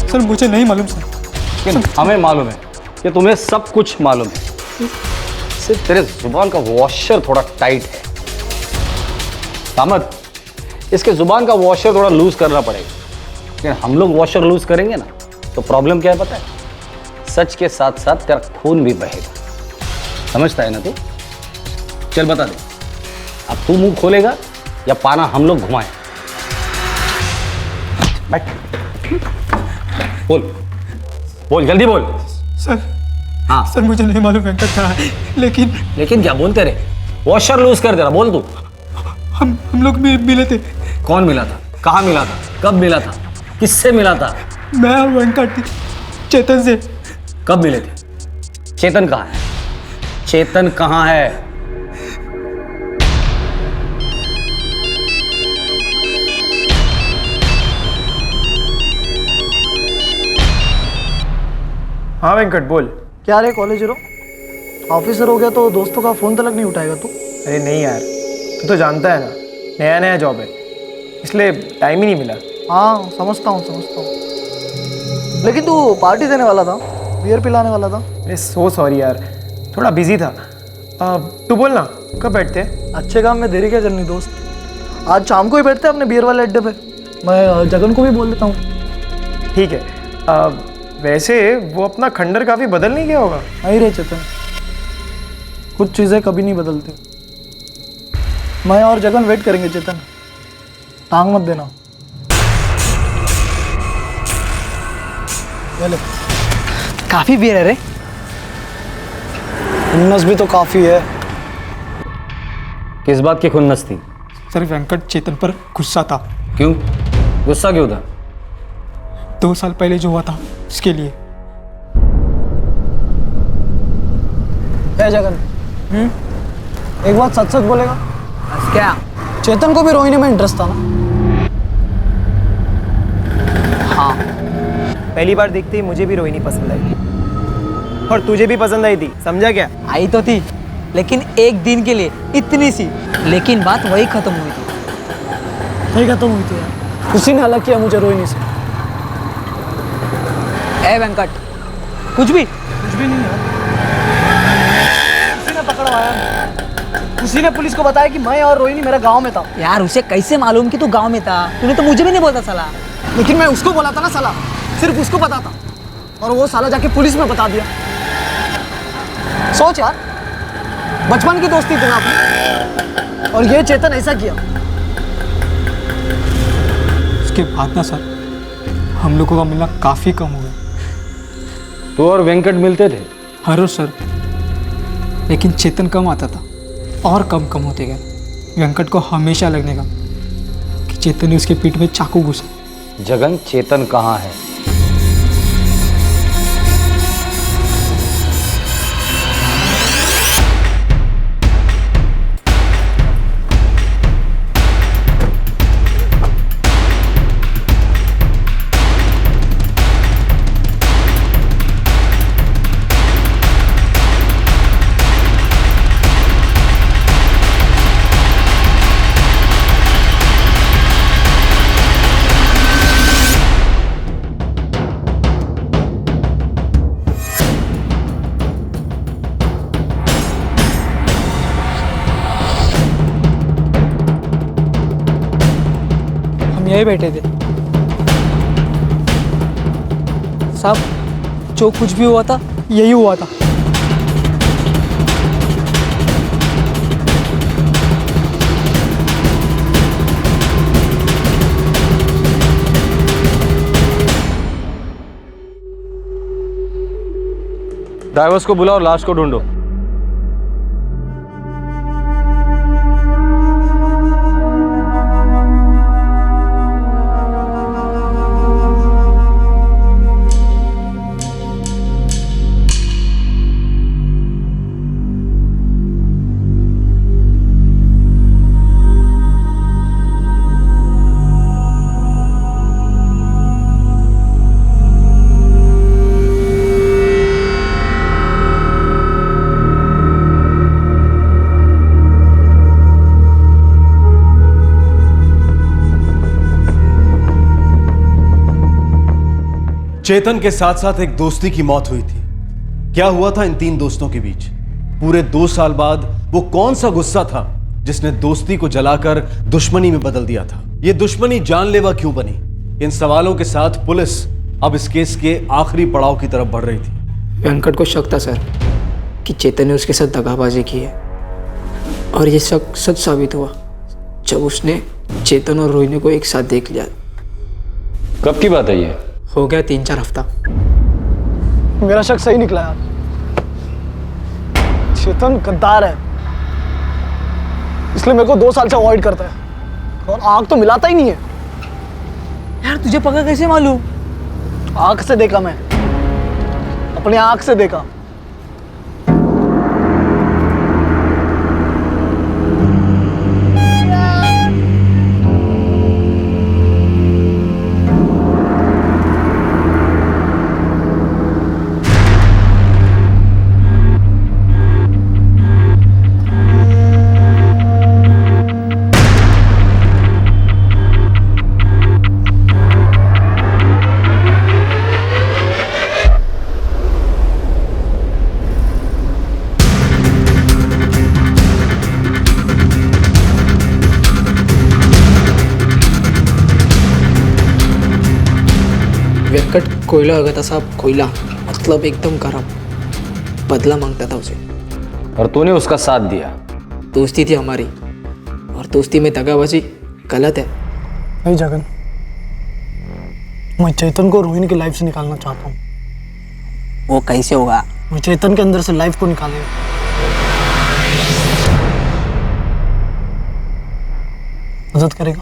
Speaker 3: सर मुझे नहीं मालूम सर।
Speaker 13: लेकिन हमें मालूम है कि तुम्हें सब कुछ मालूम है। सिर्फ तेरे जुबान का वॉशर थोड़ा टाइट है। सामत, इसके जुबान का वॉशर थोड़ा लूज करना पड़ेगा। लेकिन हम लोग वॉशर लूज करेंगे ना तो प्रॉब्लम क्या है पता है? सच के साथ साथ तेरा खून भी बहेगा। समझता है ना तू? चल बता दे, अब तू मुंह खोलेगा या पाना हम लोग घुमाएं? बैठ, बोल बोल, जल्दी बोल।
Speaker 3: सर
Speaker 13: हाँ
Speaker 3: सर, मुझे नहीं मालूम वेंकट कहाँ है, लेकिन
Speaker 13: क्या बोलते रहे? वॉशर लूज कर दे रहा, बोल तू।
Speaker 3: हम लोग मिले थे।
Speaker 13: कौन मिला था? कहाँ मिला था? कब मिला था? किससे मिला था?
Speaker 3: मैं और वेंकट चेतन से।
Speaker 13: कब मिले थे? चेतन कहाँ है? चेतन कहाँ है?
Speaker 1: हाँ वेंकट बोल।
Speaker 5: क्या रे कॉलेज रो, ऑफिसर हो गया तो दोस्तों का फोन तक नहीं उठाएगा तू?
Speaker 1: अरे नहीं यार, तू तो जानता है ना, नया नया जॉब है, इसलिए टाइम ही नहीं मिला।
Speaker 5: हाँ समझता हूँ। लेकिन तू पार्टी देने वाला था, बियर पिलाने वाला था।
Speaker 1: अरे सो सॉरी यार, थोड़ा बिजी था। तू बोल ना, कब बैठते हैं?
Speaker 5: अच्छे काम में देरी क्या करनी दोस्त, आज शाम को ही बैठते हैं अपने बियर वाले अड्डे पे। मैं जगन को भी बोल देता हूँ।
Speaker 1: ठीक है। वैसे वो अपना खंडर काफ़ी बदल नहीं गया होगा?
Speaker 5: नहीं रे चेतन, कुछ चीज़ें कभी नहीं बदलती। मैं और जगन वेट करेंगे चेतन, टांग मत देना।
Speaker 3: काफी बियर है रे।
Speaker 5: खुन्नस भी तो काफ़ी है।
Speaker 13: किस बात की खुन्नस थी?
Speaker 3: सर वेंकट चेतन पर गुस्सा था।
Speaker 13: क्यों गुस्सा क्यों था?
Speaker 3: 2 साल पहले जो हुआ था उसके लिए।
Speaker 5: है जगन, एक बात सच सच बोलेगा?
Speaker 3: क्या?
Speaker 5: चेतन को भी रोहिणी में इंटरेस्ट था ना?
Speaker 1: हाँ, पहली बार देखते ही मुझे भी रोहिणी पसंद आई और तुझे भी पसंद आई थी, समझा क्या?
Speaker 3: आई तो थी, लेकिन एक दिन के लिए, इतनी सी। लेकिन बात वही खत्म हुई थी।
Speaker 5: नहीं खत्म हुई थी यार, उसी ने अलग किया मुझे रोहिणी से।
Speaker 3: ए वेंकट, कुछ भी
Speaker 5: नहीं यार, उसी ने पकड़वाया, उसी ने पुलिस को बताया कि मैं और रोहिणी मेरे गांव में था।
Speaker 3: यार उसे कैसे मालूम कि तू गांव में था? तूने तो मुझे भी नहीं बोला साला।
Speaker 5: लेकिन मैं उसको बोला था ना साला, सिर्फ उसको पता था, और वो साला जाके पुलिस में बता दिया। सोच यार, बचपन की दोस्ती थी ना अपनी, और ये चेतन ऐसा किया।
Speaker 17: उसके बाद ना सर, हम लोगों का मिलना काफ़ी कम हो गया।
Speaker 13: तो और वेंकट मिलते थे?
Speaker 17: हर रोज सर, लेकिन चेतन कम आता था और कम होते गए। वेंकट को हमेशा लगने का कि चेतन ने उसके पीठ में चाकू घुसा।
Speaker 13: जगन, चेतन कहाँ है?
Speaker 17: यही बैठे थे साहब, जो कुछ भी हुआ था यही हुआ था।
Speaker 13: ड्राइवर्स को बुलाओ, लाश को ढूंढो।
Speaker 4: चेतन के साथ साथ एक दोस्ती की मौत हुई थी। क्या हुआ था इन तीन दोस्तों के बीच? पूरे 2 साल बाद वो कौन सा गुस्सा था जिसने दोस्ती को जलाकर दुश्मनी में बदल दिया था? ये दुश्मनी जानलेवा क्यों बनी? इन सवालों के साथ पुलिस अब इस केस के आखिरी पड़ाव की तरफ बढ़ रही थी।
Speaker 1: वेंकट को शक था सर कि चेतन ने उसके साथ दगाबाजी की है, और ये शक सच साबित हुआ जब उसने चेतन और रोहिणी को एक साथ देख लिया।
Speaker 13: कब की बात है ये?
Speaker 1: हो गया 3-4 हफ्ता।
Speaker 5: मेरा शक सही निकला यार, चेतन गद्दार है, इसलिए मेरे को 2 साल से अवॉइड करता है, और आग तो मिलाता ही नहीं है।
Speaker 3: यार तुझे पक्का कैसे मालूम?
Speaker 5: आंख से देखा मैं, अपनी आंख से देखा।
Speaker 1: वेंकट कोयला हो गया था साहब, कोयला मतलब एकदम गर्म। बदला मांगता था उसे,
Speaker 13: और तूने उसका साथ दिया।
Speaker 1: दोस्ती थी हमारी, और दोस्ती में दगाबाजी गलत है।
Speaker 5: नहीं जगन, मैं चेतन को रोहिणी की लाइफ से निकालना चाहता हूँ।
Speaker 3: वो कैसे होगा?
Speaker 5: मैं चेतन के अंदर से लाइफ को निकालेगा। मदद करेगा?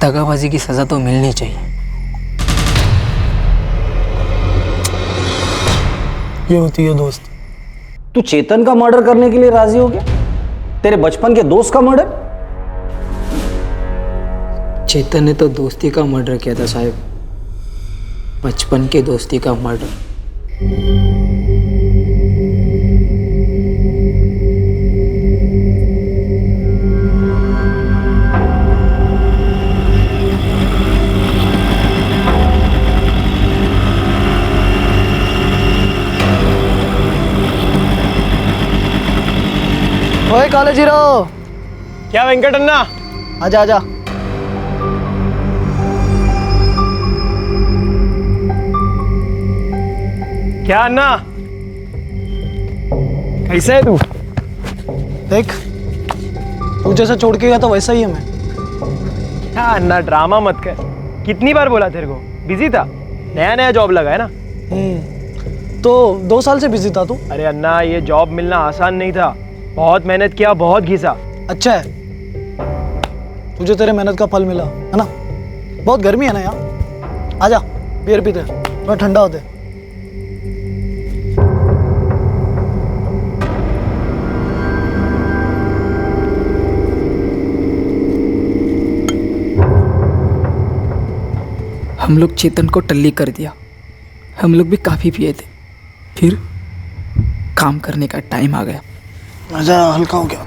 Speaker 1: दगाबाजी की सजा तो मिलनी चाहिए।
Speaker 5: ये होती है दोस्त।
Speaker 13: तू चेतन का मर्डर करने के लिए राजी हो गया? तेरे बचपन के दोस्त का मर्डर?
Speaker 1: चेतन ने तो दोस्ती का मर्डर किया था साहब, बचपन के दोस्ती का मर्डर।
Speaker 5: ओए कॉलेज हीरो,
Speaker 1: क्या वेंकट अन्ना?
Speaker 5: आजा आजा।
Speaker 1: क्या अन्ना, कैसे है तू?
Speaker 5: देख, तू जैसा छोड़ के गया था वैसा ही है मैं।
Speaker 1: क्या अन्ना, ड्रामा मत कर। कितनी बार बोला तेरे को, बिजी था, नया नया जॉब लगा है ना।
Speaker 5: तो 2 साल से बिजी था तू।
Speaker 1: अरे अन्ना, ये जॉब मिलना आसान नहीं था, बहुत मेहनत किया, बहुत घिसा।
Speaker 5: अच्छा है, तुझे तेरे मेहनत का फल मिला है ना। बहुत गर्मी है ना यहाँ, आजा बियर पीते, थोड़ा ठंडा होते।
Speaker 17: हम लोग चेतन को टल्ली कर दिया, हम लोग भी काफ़ी पिए थे, फिर काम करने का टाइम आ गया।
Speaker 5: मजा हल्का हो गया।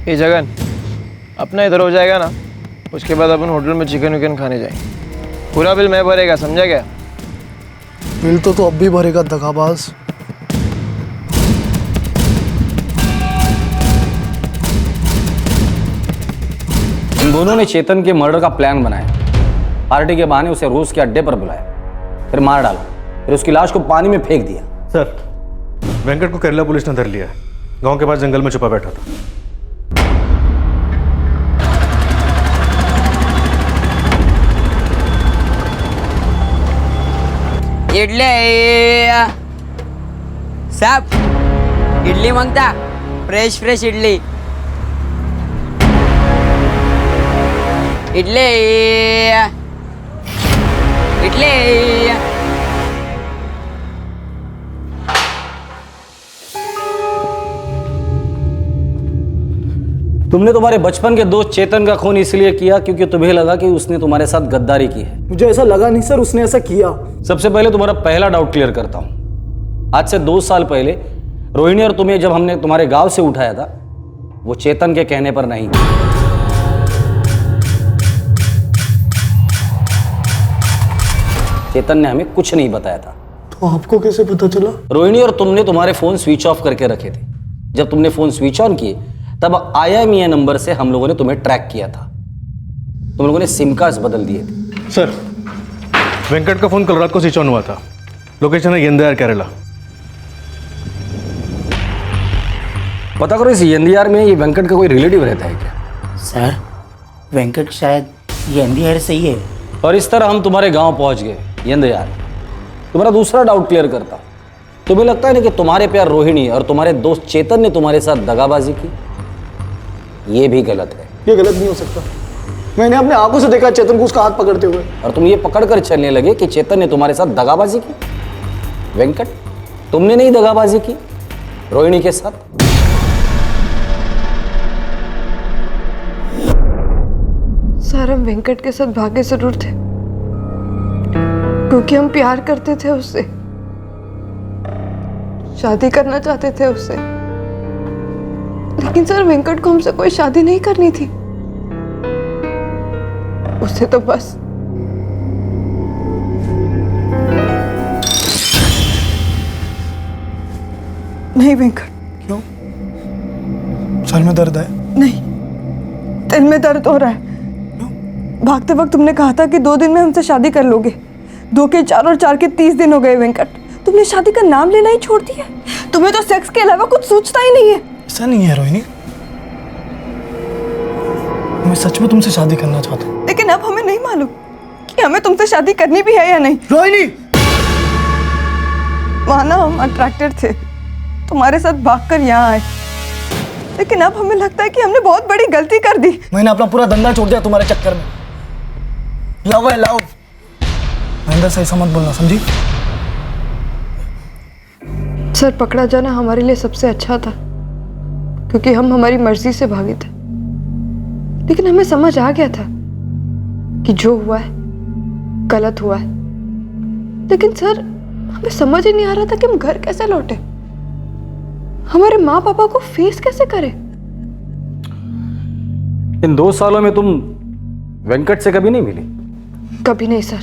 Speaker 1: ये जगन, अपना इधर हो जाएगा ना, उसके बाद अपन होटल में चिकन विकन खाने जाएंगे। पूरा बिल मैं भरेगा, समझा क्या?
Speaker 5: बिल तो अब भी भरेगा दगाबाज।
Speaker 13: इन दोनों ने चेतन के मर्डर का प्लान बनाया, पार्टी के बहाने उसे रोज के अड्डे पर बुलाया, फिर मार डाला, फिर उसकी लाश को पानी में फेंक दिया।
Speaker 4: सर, वेंकट को केरला पुलिस ने धर लिया है, गांव के पास जंगल में छुपा बैठा था।
Speaker 3: इडली साहब, इडली मांगता, फ्रेश फ्रेश इडली। इडली इडली।
Speaker 13: तुमने तुम्हारे बचपन के दोस्त चेतन का खून इसलिए किया क्योंकि तुम्हें लगा कि उसने तुम्हारे साथ गद्दारी की है।
Speaker 5: मुझे ऐसा लगा नहीं सर, उसने ऐसा किया।
Speaker 13: सबसे पहले तुम्हारा पहला डाउट क्लियर करता हूं। आज से 2 साल पहले रोहिणी और तुम्हें जब हमने तुम्हारे गांव से उठाया था, वो चेतन के कहने पर नहीं, चेतन ने हमें कुछ नहीं बताया था।
Speaker 5: तो आपको कैसे पता चला?
Speaker 13: रोहिणी और तुमने तुम्हारे फोन स्विच ऑफ करके रखे थे। जब तुमने फोन स्विच ऑन किए तब IMEI नंबर से हम लोगों ने तुम्हें ट्रैक किया था। तुम लोगों ने सिम कार्ड बदल दिए थे।
Speaker 4: सर, वेंकट का फोन कल रात को स्विच ऑन हुआ था। लोकेशन है यंदयार केरला।
Speaker 13: पता करो इस यंदयार में ये वेंकट का कोई रिलेटिव रहता है क्या?
Speaker 7: सर, वेंकट शायद यंदयार से ही है।
Speaker 13: और इस तरह हम तुम्हारे गांव पहुंच गए यंदयार। तुम्हारा दूसरा डाउट क्लियर करता, तुम्हें लगता है ना कि तुम्हारे प्यार रोहिणी और तुम्हारे दोस्त चेतन ने तुम्हारे साथ दगाबाजी की? ये भी गलत है।
Speaker 5: ये गलत नहीं हो सकता, मैंने अपने आंखों से देखा चेतन को उसका हाथ पकड़ते हुए।
Speaker 13: और तुम ये पकड़ कर चलने लगे कि चेतन ने तुम्हारे साथ दगाबाजी की। वेंकट, तुमने नहीं दगाबाजी की रोहिणी के साथ?
Speaker 9: सर, हम वेंकट के साथ भागे जरूर थे क्योंकि हम प्यार करते थे उससे, शादी करना चाहते थे उससे। लेकिन सर, वेंकट को हमसे कोई शादी नहीं करनी थी, उसे तो बस नहीं। वेंकट,
Speaker 5: क्यों? सर में दर्द है?
Speaker 9: नहीं, दिल में दर्द हो रहा है। भागते वक्त तुमने कहा था कि 2 दिन में हमसे शादी कर लोगे। 2 के 4 और 4 के 30 दिन हो गए वेंकट, तुमने शादी का नाम लेना ही छोड़ दिया। तुम्हें तो सेक्स के अलावा कुछ सोचता ही नहीं है।
Speaker 5: ऐसा नहीं है रोहिणी, मैं सच में तुमसे शादी करना चाहता हूँ।
Speaker 9: लेकिन अब हमें नहीं मालूम कि हमें तुमसे शादी करनी भी है या नहीं।
Speaker 5: रोहिणी,
Speaker 9: माना हम अट्रैक्टेड थे, तुम्हारे साथ भागकर यहाँ आए, लेकिन अब हमें लगता है कि हमने बहुत बड़ी गलती कर दी।
Speaker 5: मैंने अपना पूरा धंधा छोड़ दिया तुम्हारे चक्कर में। लव है लव। महेंद्र से ऐसा मत बोलना, समझी?
Speaker 9: सर, पकड़ा जाना हमारे लिए सबसे अच्छा था क्योंकि हम हमारी मर्जी से भागे थे। लेकिन हमें समझ आ गया था कि जो हुआ है गलत हुआ है। लेकिन सर, हमें समझ ही नहीं आ रहा था कि हम घर कैसे लौटे। हमारे माँ पापा को फेस कैसे करे?
Speaker 13: इन 2 सालों में तुम वेंकट से कभी नहीं मिली?
Speaker 9: कभी नहीं सर।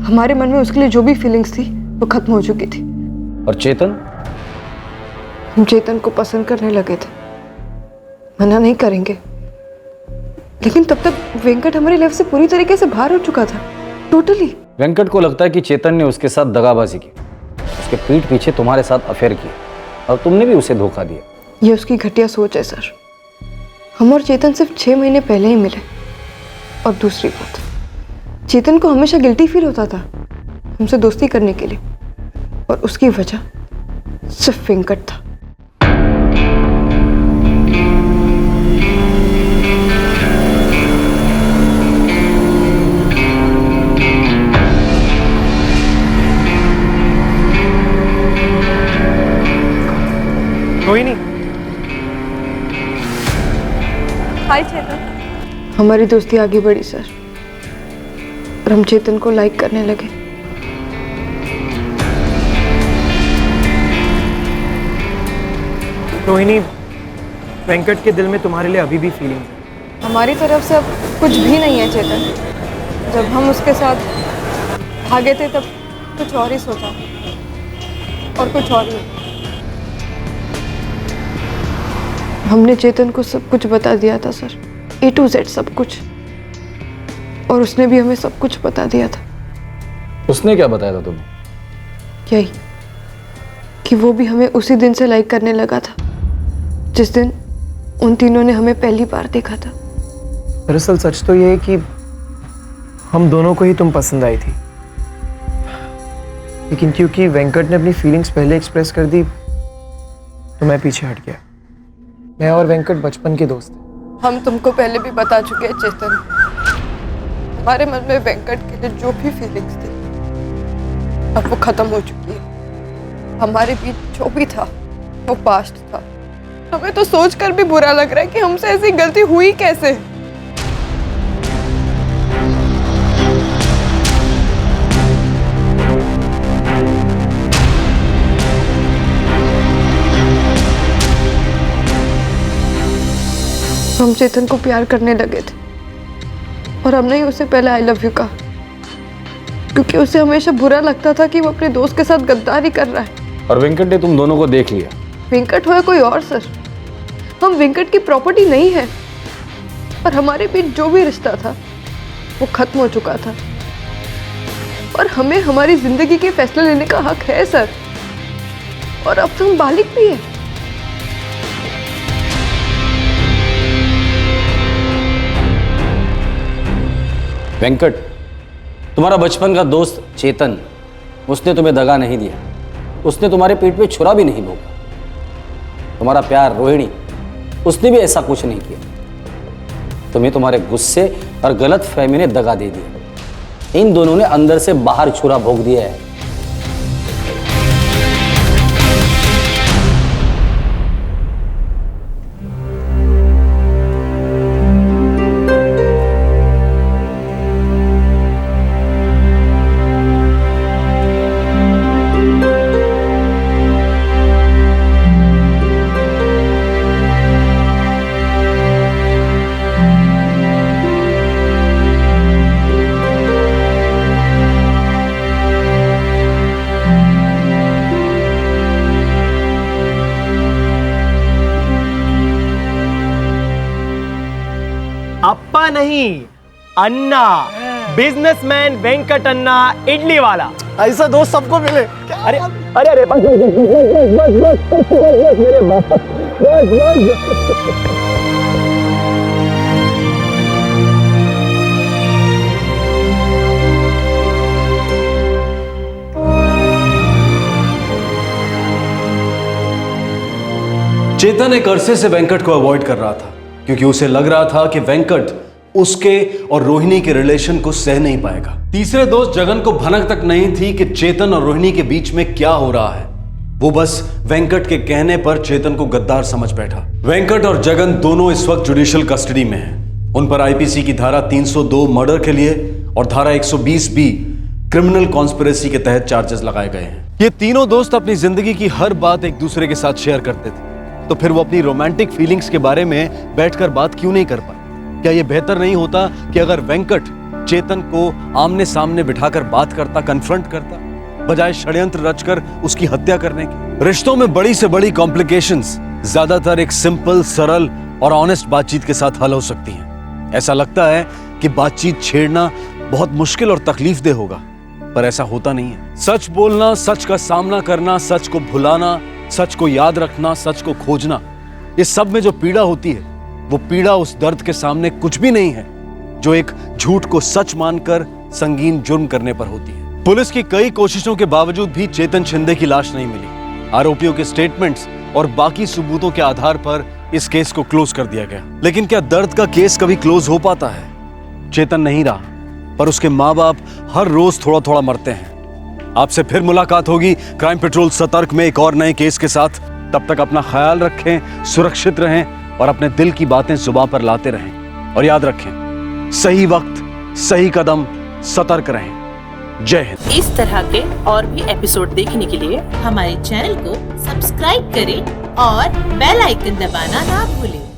Speaker 9: हमारे मन में उसके लिए जो भी फीलिंग्स थी वो खत्म हो चुकी थी।
Speaker 13: और चेतन?
Speaker 9: हम चेतन को पसंद करने लगे थे, मना नहीं करेंगे, लेकिन तब तक वेंकट हमारी लाइफ से पूरी तरीके से बाहर हो चुका था, टोटली।
Speaker 13: वेंकट को लगता है कि चेतन ने उसके साथ दगाबाजी की, उसके पीठ पीछे तुम्हारे साथ अफेयर किया और तुमने भी उसे धोखा दिया।
Speaker 9: ये उसकी घटिया सोच है सर। हम और चेतन सिर्फ 6 महीने पहले ही मिले। और दूसरी बात, चेतन को हमेशा गिल्टी फील होता था हमसे दोस्ती करने के लिए, और उसकी वजह सिर्फ वेंकट था।
Speaker 1: कोई नहीं।
Speaker 9: हाय चेतन। हमारी दोस्ती आगे बढ़ी सर, और हम चेतन को लाइक करने लगे।
Speaker 1: रोहिणी, वेंकट के दिल में तुम्हारे लिए अभी भी फीलिंग है।
Speaker 9: हमारी तरफ से अब कुछ भी नहीं है चेतन। जब हम उसके साथ भागे थे तब कुछ और ही सोचा, और कुछ और ही। हमने चेतन को सब कुछ बता दिया था सर, A to Z सब कुछ, और उसने भी हमें सब कुछ बता दिया था।
Speaker 13: उसने क्या बताया था तुम्हें?
Speaker 9: यही कि वो भी हमें उसी दिन से लाइक करने लगा था जिस दिन उन तीनों ने हमें पहली बार देखा था।
Speaker 1: दरअसल सच तो ये है कि हम दोनों को ही तुम पसंद आई थी, लेकिन क्योंकि वेंकट ने अपनी फीलिंग्स पहले एक्सप्रेस कर दी तो मैं पीछे हट गया। मैं और वेंकट बचपन के दोस्त हैं।
Speaker 9: हम तुमको पहले भी बता चुके हैं चेतन, हमारे मन में वेंकट के लिए जो भी फीलिंग्स थी अब वो खत्म हो चुकी है। हमारे बीच जो भी था वो पास्ट था। हमें तो सोचकर भी बुरा लग रहा है कि हमसे ऐसी गलती हुई कैसे। हम चेतन को प्यार करने लगे थे, और हमने ही उसे पहले आई लव यू कहा, क्योंकि उसे हमेशा बुरा लगता था कि वो अपने दोस्त के साथ गद्दारी कर रहा है।
Speaker 13: और वेंकट ने तुम दोनों को देख लिया?
Speaker 9: वेंकट हो या कोई और सर, हम वेंकट की प्रॉपर्टी नहीं है, और हमारे बीच जो भी रिश्ता था वो खत्म हो चुका था, और हमें हमारी जिंदगी के फैसले लेने का हक है सर, और अब तो हम बालिग भी हैं।
Speaker 13: वेंकट, तुम्हारा बचपन का दोस्त चेतन, उसने तुम्हें दगा नहीं दिया, उसने तुम्हारे पेट पे छुरा भी नहीं भोगा। तुम्हारा प्यार रोहिणी, उसने भी ऐसा कुछ नहीं किया। तुम्हें तुम्हारे गुस्से और गलत फहमी ने दगा दे दिया। इन दोनों ने अंदर से बाहर छुरा भोग दिया है।
Speaker 1: अप्पा नहीं, अन्ना, बिजनेसमैन वेंकट अन्ना, इडली वाला।
Speaker 5: ऐसा दोस्त सबको मिले।
Speaker 1: अरे अरे अरे बस मेरे
Speaker 4: चेतन एक अरसे से वेंकट को अवॉइड कर रहा था, क्योंकि उसे लग रहा था कि वेंकट उसके और रोहिणी के रिलेशन को सह नहीं पाएगा। तीसरे दोस्त जगन को भनक तक नहीं थी कि चेतन और रोहिणी के बीच में क्या हो रहा है। वो बस वेंकट के कहने पर चेतन को गद्दार समझ बैठा। वेंकट और जगन दोनों इस वक्त जुडिशियल कस्टडी में हैं। उन पर आईपीसी की धारा 302 मर्डर के लिए और धारा 120 बी क्रिमिनल कॉन्स्पिरेसी के तहत चार्जेस लगाए गए हैं। ये तीनों दोस्त अपनी जिंदगी की हर बात एक दूसरे के साथ शेयर करते थे, तो फिर वो अपनी रोमांटिक फीलिंग्स के बारे में बैठकर बात क्यों नहीं कर पाए? क्या ये बेहतर नहीं होता कि अगर वेंकट चेतन को आमने सामने बिठाकर बात करता, कन्फ्रंट करता, बजाय षड्यंत्र रचकर उसकी हत्या करने की? रिश्तों में बड़ी से बड़ी कॉम्प्लिकेशंस ज्यादातर एक सिंपल, सरल और ऑनेस्ट बातचीत के साथ हल हो सकती हैं। ऐसा लगता है कि बातचीत छेड़ना बहुत मुश्किल और तकलीफदेह होगा, पर ऐसा होता नहीं है। सच बोलना, सच का सामना करना, सच को भुलाना, सच को याद रखना, सच को खोजना, इस सब में जो पीड़ा होती है वो पीड़ा उस दर्द के सामने कुछ भी नहीं है जो एक झूठ को सच मानकर संगीन जुर्म करने पर होती है। पुलिस की कई कोशिशों के बावजूद भी चेतन शिंदे की लाश नहीं मिली। आरोपियों के स्टेटमेंट्स और बाकी सबूतों के आधार पर इस केस को क्लोज कर दिया गया। लेकिन क्या दर्द का केस कभी क्लोज हो पाता है? चेतन नहीं रहा, पर उसके माँ बाप हर रोज थोड़ा थोड़ा मरते हैं। आपसे फिर मुलाकात होगी क्राइम पेट्रोल सतर्क में एक और नए केस के साथ। तब तक अपना ख्याल रखें, सुरक्षित रहें और अपने दिल की बातें जुबान पर लाते रहें। और याद रखें, सही वक्त, सही कदम, सतर्क रहें। जय हिंद।
Speaker 18: इस तरह के और भी एपिसोड देखने के लिए हमारे चैनल को सब्सक्राइब करें और बेल आइकन दबाना ना भूलें।